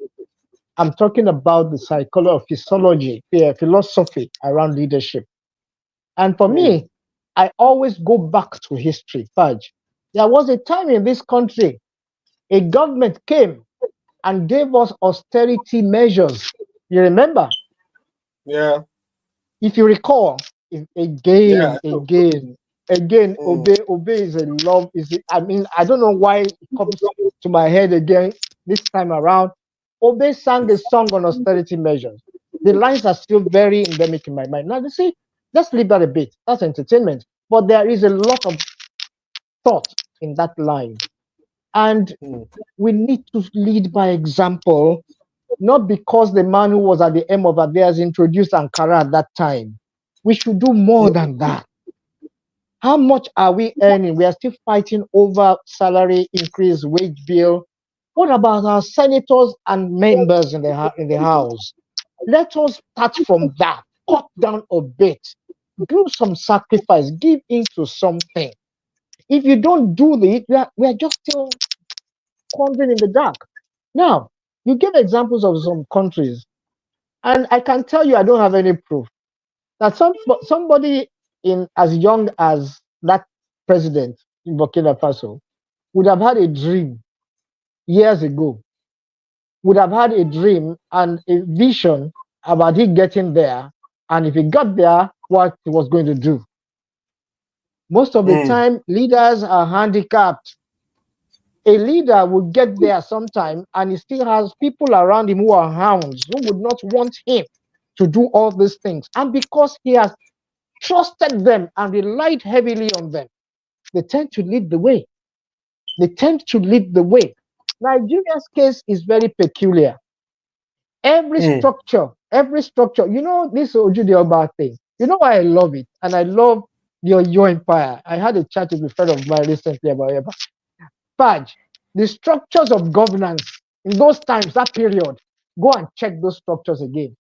I'm talking about the psychology, physiology, philosophy around leadership. And for Hmm. me, I always go back to history, Fudge. There was a time in this country, a government came and gave us austerity measures. You remember? Yeah. If you recall, Yeah. again, I know. Hmm. obey is a love. I mean, I don't know why it comes to my head again this time around. Obey sang a song on austerity measures. The lines are still very endemic in my mind. Now, you see, let's leave that a bit. That's entertainment. But there is a lot of thought in that line. And Hmm. we need to lead by example, not because the man who was at the end of affairs introduced Ankara at that time. We should do more than that. How much are we earning? We are still fighting over salary increase, wage bill. What about our senators and members in the house? Let us start from that. Cut down a bit. Do some sacrifice. Give into something. If you don't do it, we are just still wandering in the dark. Now, you give examples of some countries, and I can tell you I don't have any proof that somebody in as young as that president in Burkina Faso would have had a dream years ago, would have had a dream and a vision about he getting there, and if he got there, what he was going to do. Most of the Mm. time, leaders are handicapped. A leader would get there sometime and he still has people around him who are hounds who would not want him to do all these things. And because he has trusted them and relied heavily on them, they tend to lead the way. They tend to lead the way. Nigeria's case is very peculiar. Mm. Every structure, this Ojude Oba thing, you know why I love it? And I love your empire. I had a chat with a friend of mine recently about it. Fudge, the structures of governance in those times, that period, go and check those structures again.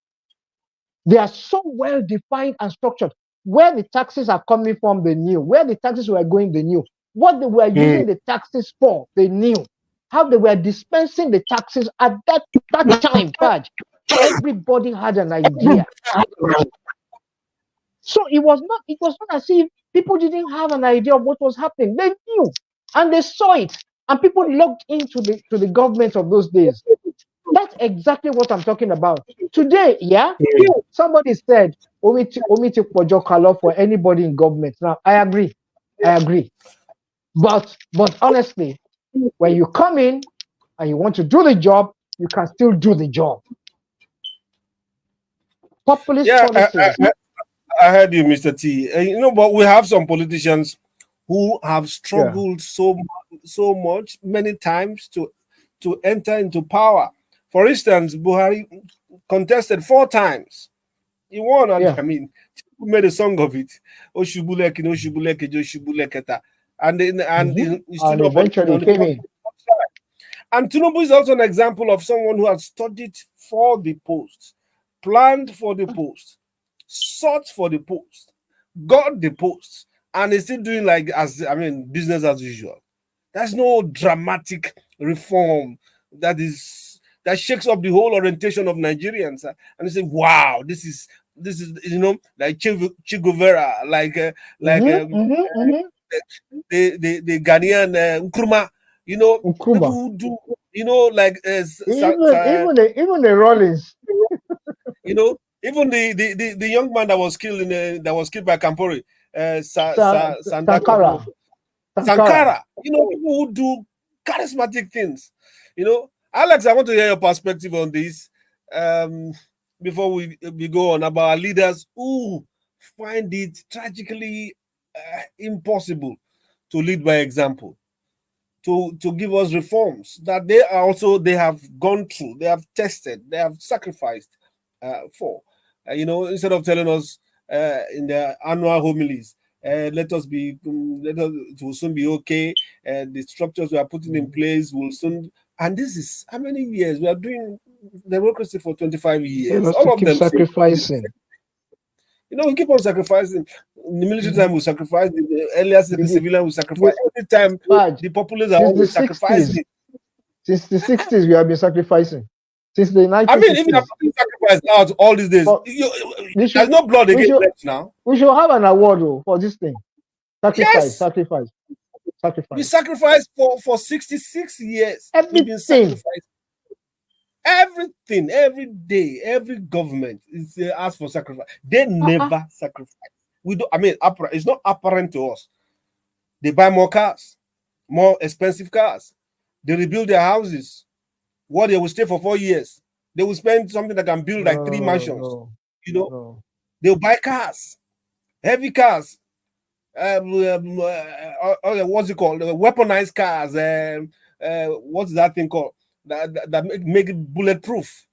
They are so well defined and structured. Where the taxes are coming from, they knew. Where the taxes were going, they knew. What they were Mm. using the taxes for, they knew. How they were dispensing the taxes at that time, Fudge. Everybody had an idea. So it was not as if people didn't have an idea of what was happening. They knew and they saw it. And people looked into the government of those days. That's exactly what I'm talking about. Today, yeah, somebody said omiti pojokalo for anybody in government. Now I agree. I agree. But honestly, when you come in and you want to do the job, you can still do the job. Populist Yeah, policies. I heard you, Mr. T. But we have some politicians who have Yeah, struggled so much many times to enter into power. For instance, Buhari contested 4 times. He won, and yeah. I mean, people made a song of it. Oshubuleke, Oshubuleke, Oshubuleketa. And then he stood And up on, eventually on he the came in. and Tinubu is also an example of someone who has studied for the post, planned for the post, sought for the post, got the post, and is still doing business as usual. There's no dramatic reform that shakes up the whole orientation of Nigerians. And they say, "Wow, this is like Che Guevara, like the Ghanaian Nkrumah, people Nkrumah. who do, like Even the Rollins. even the young man that was killed by Kampori, Sandako, Sankara. Sankara. Sankara, people who do charismatic things. Alex, I want to hear your perspective on this. Um, Before we go on about our leaders who find it tragically impossible to lead by example, to give us reforms that they have gone through, they have tested, they have sacrificed for. Instead of telling us in their annual homilies, it will soon be okay. The structures we are putting in place will soon. And this is how many years we are doing democracy for 25 Tell years. us to All of keep them say, sacrificing. we keep on sacrificing. In the military time, we sacrifice. The earlier The, civilian, we sacrifice. the, Every time, Fudge, the populace are since the always 60s, sacrificing. we have been sacrificing. Since the I mean, if you are 1960s. putting sacrifice out all these days, But we there's should no blood we again should left now. we should have an award for this thing. Sacrifice, Yes, sacrifice, we sacrifice. sacrificed for 66 years. We've been Everything. sacrificing everything every day. Every government is asked for sacrifice. They Uh-uh. never sacrifice. We don't. I mean, it's not apparent to us. They buy more cars, more expensive cars. They rebuild their houses. What they will stay for 4 years. They will spend something that can build like three No, mansions. no, You know, no. they'll buy cars, heavy cars. What's it called? Weaponized cars. What's that thing called? That make it bulletproof.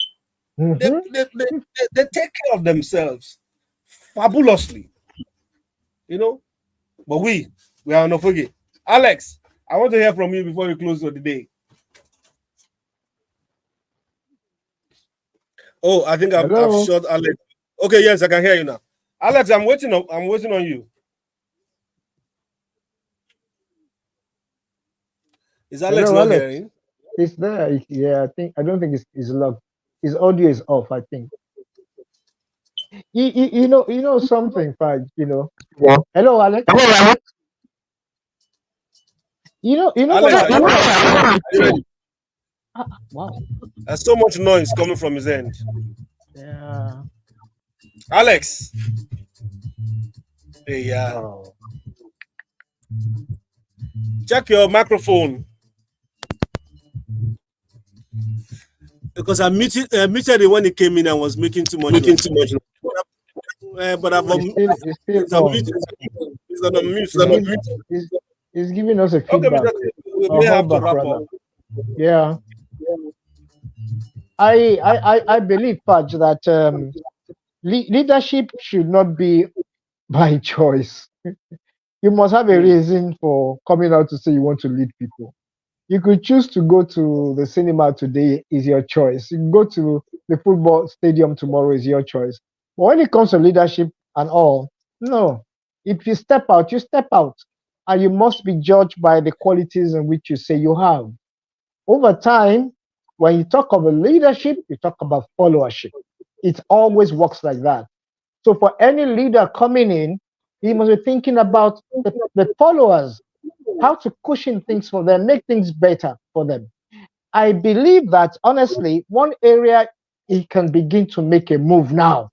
They, Hmm. they, they, they take care of themselves fabulously, you know. But we are not forget. Alex, I want to hear from you before we close for the day. Oh, I think I've Hello, shot Alex. Okay, yes, I can hear you now. Alex, I'm waiting on you. Is Alex hello, not Alex. hearing? It's there. Yeah, I don't think it's locked. His audio is off, I think. You know something, Faj, Yeah. Hello, Alex. You know what Alex, I are you you know what ready? Are you ready? wow. There's so much noise coming from his end. Yeah. Alex. Hey, yeah. Oh. Check your microphone because I muted it when it came in and was making too much Making noise. too much. But I've It's still it's on. unmuted. It's on mute. It's give it's, it's giving us a Okay, feedback. Mr. T, we A may have to hallback wrap up. rather. Yeah. I believe, Faj, that leadership should not be by choice. You must have a Mm. reason for coming out to say you want to lead people. You could choose to go to the cinema today, is your choice. You can go to the football stadium tomorrow, is your choice. But when it comes to leadership and all, no. If you step out, you step out. And you must be judged by the qualities in which you say you have. Over time, when you talk about leadership, you talk about followership. It always works like that. So for any leader coming in, he must be thinking about the followers, how to cushion things for them, make things better for them. I believe that honestly, one area he can begin to make a move now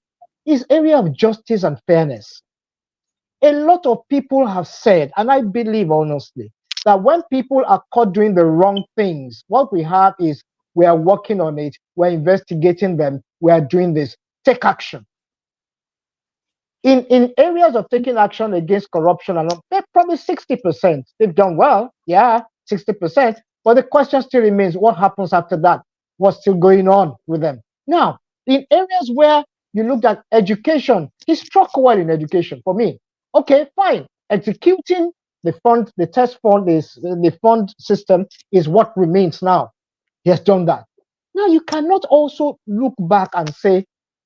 is area of justice and fairness. A lot of people have said, and I believe honestly, that when people are caught doing the wrong things, what we have is we are working on it, we're investigating them, we are doing this. Take action. In areas of taking action against corruption and all, they're probably 60%. They've done well, yeah, 60%. But the question still remains, what happens after that? What's still going on with them? Now, in areas where you looked at education, he struck well in education for me. Okay, fine. Executing the fund, the test fund, the fund system is what remains now. He has done that. Now you cannot also look back and say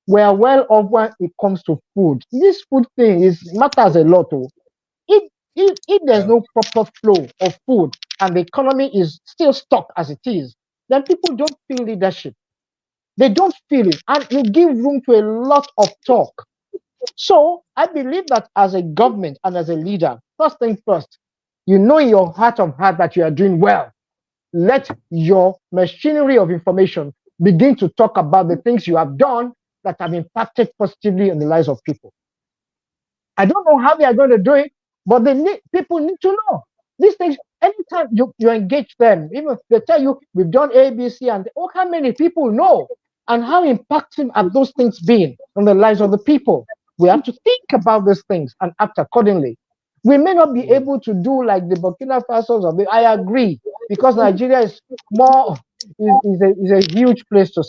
we are well off when it comes to food. This food thing is matters a lot. Oh. If there's Yeah. no proper flow of food and the economy is still stuck as it is, then people don't feel leadership. They don't feel it, and you give room to a lot of talk. So I believe that as a government and as a leader, first thing first, you know in your heart of heart that you are doing well. Let your machinery of information begin to talk about the things you have done that have impacted positively on the lives of people. I don't know how they are going to do it, but people need to know these things. Anytime you engage them, even if they tell you we've done A, B, C, and look how many people know and how impactful have those things been on the lives of the people. We have to think about these things and act accordingly. We may not be Mm. able to do like the Burkina Faso of it. I agree, because Nigeria is more is a huge place to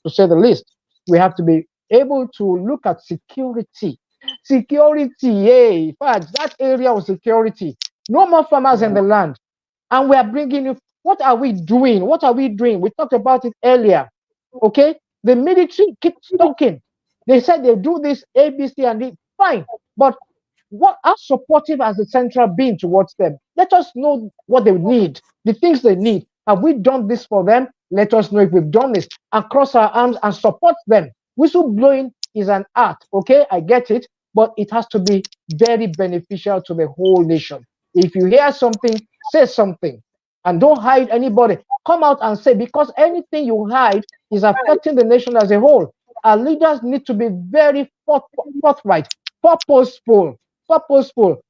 say the least. We have to be able to look at security. Security, yay. In fact, that area of security. No more farmers in Yeah. the land. And we are bringing you. What are we doing? What are we doing? We talked about it earlier. Okay? The military keeps talking. They said they do this A, B, C, and D. Fine. But how supportive has the central been towards them? Let us know what they need, the things they need. Have we done this for them? Let us know if we've done this and cross our arms and support them. Whistleblowing is an art, okay? I get it, but it has to be very beneficial to the whole nation. If you hear something, say something and don't hide anybody. Come out and say, because anything you hide is affecting the nation as a whole. Our leaders need to be very forthright, purposeful, purposeful.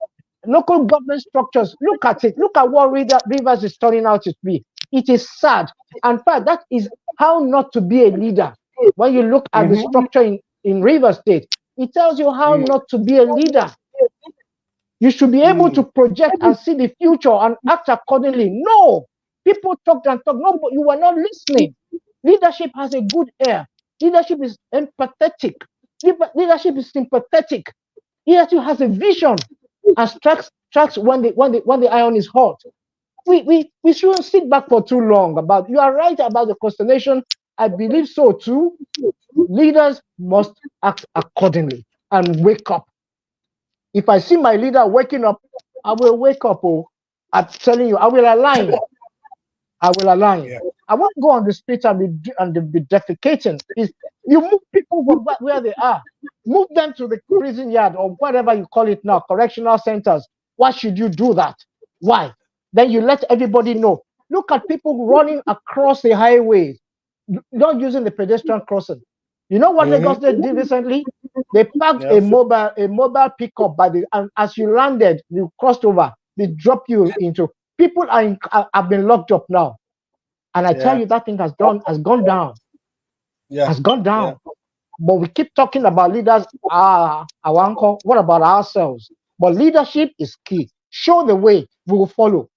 Local government structures, look at it. Look at what Rivers is turning out to be. It is sad. In fact, that is how not to be a leader. When you look at the Mm-hmm. structure in Rivers State, it tells you how Mm. not to be a leader. You should be able to Mm. project and see the future and act accordingly. No, people talked and talked. No, but you were not listening. Leadership has a good air. Leadership is empathetic. Leadership is sympathetic. Leadership has a vision and strikes when the iron is hot. We shouldn't sit back for too long. About you are right about the constellation. I believe so too. Leaders must act accordingly and wake up. If I see my leader waking up, I will wake up. Oh, I'm telling you, I will align. I will align. Yeah. I won't go on the street and be defecating. Is you move people from where they are, move them to the prison yard or whatever you call it now, correctional centers. Why should you do that? Why? Then you let everybody know. Look at people running across the highways, not using the pedestrian crossing. You know what Lagos Mm-hmm. did recently? They parked Yeah. a mobile pickup and as you landed, you crossed over. They drop you into. People have been locked up now, and I tell Yeah. you that thing has gone down, Yeah. has gone Yeah. down. But we keep talking about leaders. Our uncle. What about ourselves? But leadership is key. Show the way, we will follow.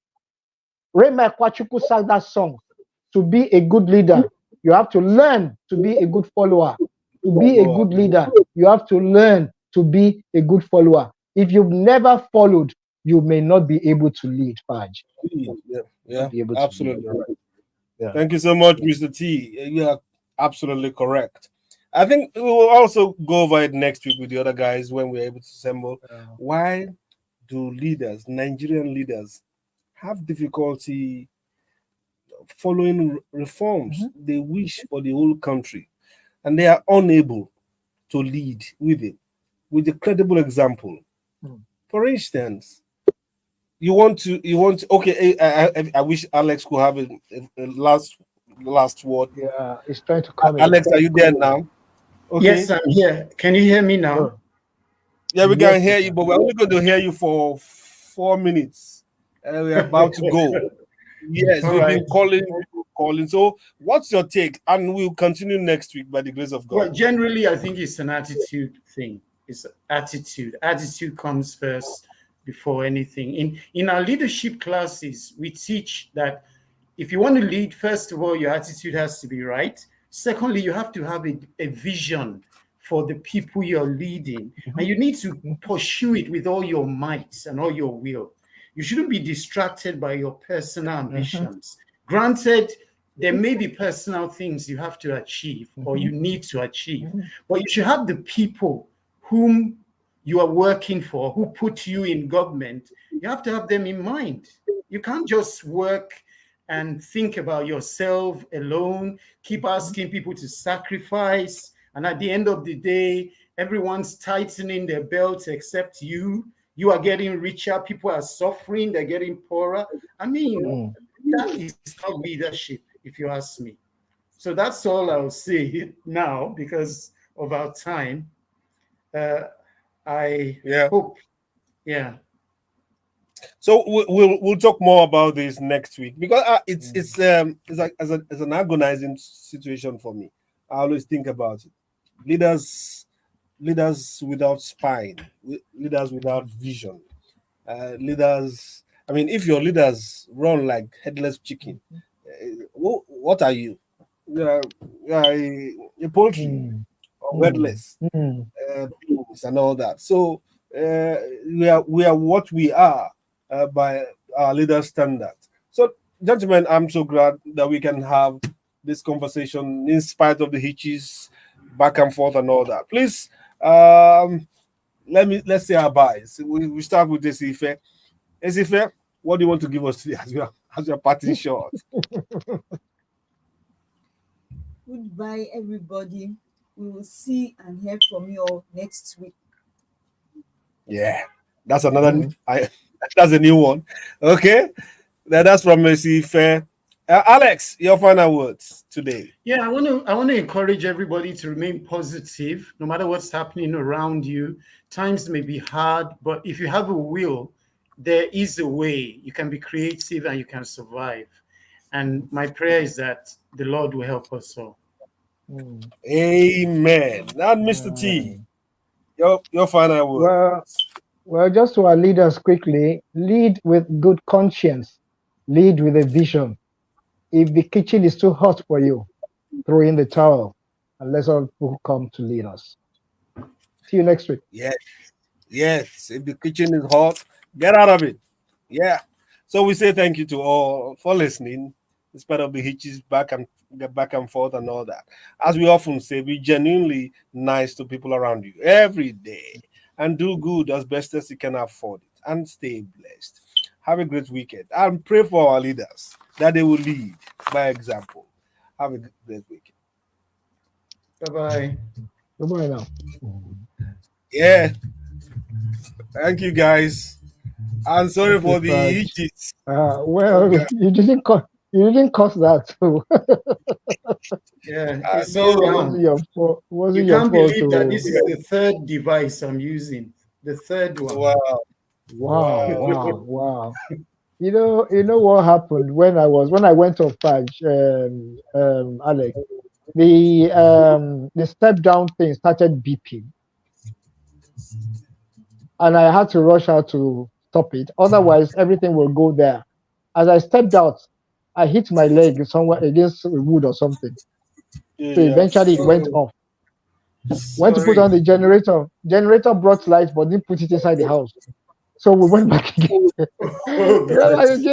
Rema Kwachuku sang that song. To be a good leader, you have to learn to be a good follower. To be a Follow up. good leader, you have to learn to be a good follower. If you've never followed, you may not be able to lead, Faj. Yeah. Not Yeah. be able to lead. Absolutely right. Yeah. Thank you so much, Mr. T. You are absolutely correct. I think we will also go over it next week with the other guys when we're able to assemble. Why do leaders, Nigerian leaders, have difficulty following reforms they wish for the whole country, and they are unable to lead with a credible example? Mhm. For instance, okay, I wish Alex could have a last word. Yeah, it's trying to come in. Alex, are you there now? Yes, Okay. I'm here. Can you hear me now? Oh, Yeah, we can yes, we hear you, can. but we're only going to hear you for 4 minutes. We're about to go. Yes, All we've right. been calling. So, what's your take? And we'll continue next week by the grace of Well, God. generally, I think it's an attitude thing. It's attitude. Attitude comes first before anything. In our leadership classes, we teach that if you want to lead, first of all, your attitude has to be right. Secondly, you have to have a vision for the people you're leading, and you need to pursue it with all your might and all your will. You shouldn't be distracted by your personal ambitions. Granted, there may be personal things you have to achieve or you need to achieve, but you should have the people whom you are working for, who put you in government. You have to have them in mind. You can't just work and think about yourself alone, keep asking people to sacrifice, and at the end of the day, everyone's tightening their belts except you. You are getting richer, people are suffering, they're getting poorer. I mean, that is not leadership, if you ask me. So that's all I'll say now because of our time. I Yeah. hope, yeah. So we'll talk more about this next week because it's like as an agonizing situation for me. I always think about it. Leaders, leaders without spine, leaders without vision, leaders. I mean, if your leaders run like headless chicken, what are you? You are a poultry Mm, or mm, headless mm, beings and all that. So we are what we are by our leader standard. So, gentlemen, I'm so glad that we can have this conversation in spite of the hitches, back and forth, and all that. Please, let's say our buys. We start with this Ife. Ife, what do you want to give us today as your parting shot? Goodbye, everybody. We will see and hear from you all next week. Yeah, that's another. That's a new one. Okay, that's from Mercy Fair. Alex, your final words today. Yeah, I want to encourage everybody to remain positive no matter what's happening around you. Times may be hard, but if you have a will, there is a way. You can be creative and you can survive. And my prayer is that the Lord will help us all. mm. Amen. Now, Mr. T, your final word. Well, well, just to our leaders quickly, lead with good conscience, lead with a vision. If the kitchen is too hot for you, throw in the towel and let all people come to lead us. See you next week. Yes, yes. If the kitchen is hot, get out of it. Yeah. So we say thank you to all for listening, in spite of the hitches back and forth and all that. As we often say, be genuinely nice to people around you every day and do good as best as you can afford it and stay blessed. Have a great weekend and pray for our leaders. that they will lead by example. Have a great week. Bye-bye. Goodbye now. Yeah, thank you guys. I'm sorry Okay, for the Fudge. itches. Well, Okay. you didn't cause that, so Yeah, I it's all know. it wasn't round. your fault. It You wasn't your can't fault believe that to. this is the third device I'm using. The third one. Wow. Wow, Wow. wow, wow. You know what happened when I went off Fudge, Alex. The step down thing started beeping, and I had to rush out to stop it. Otherwise, everything will go there. As I stepped out, I hit my leg somewhere against wood or something. So eventually, Yes. it went Oh, off. Went to put on sorry. the generator. Generator brought light, but didn't put it inside the house. So we went back again. Oh, God.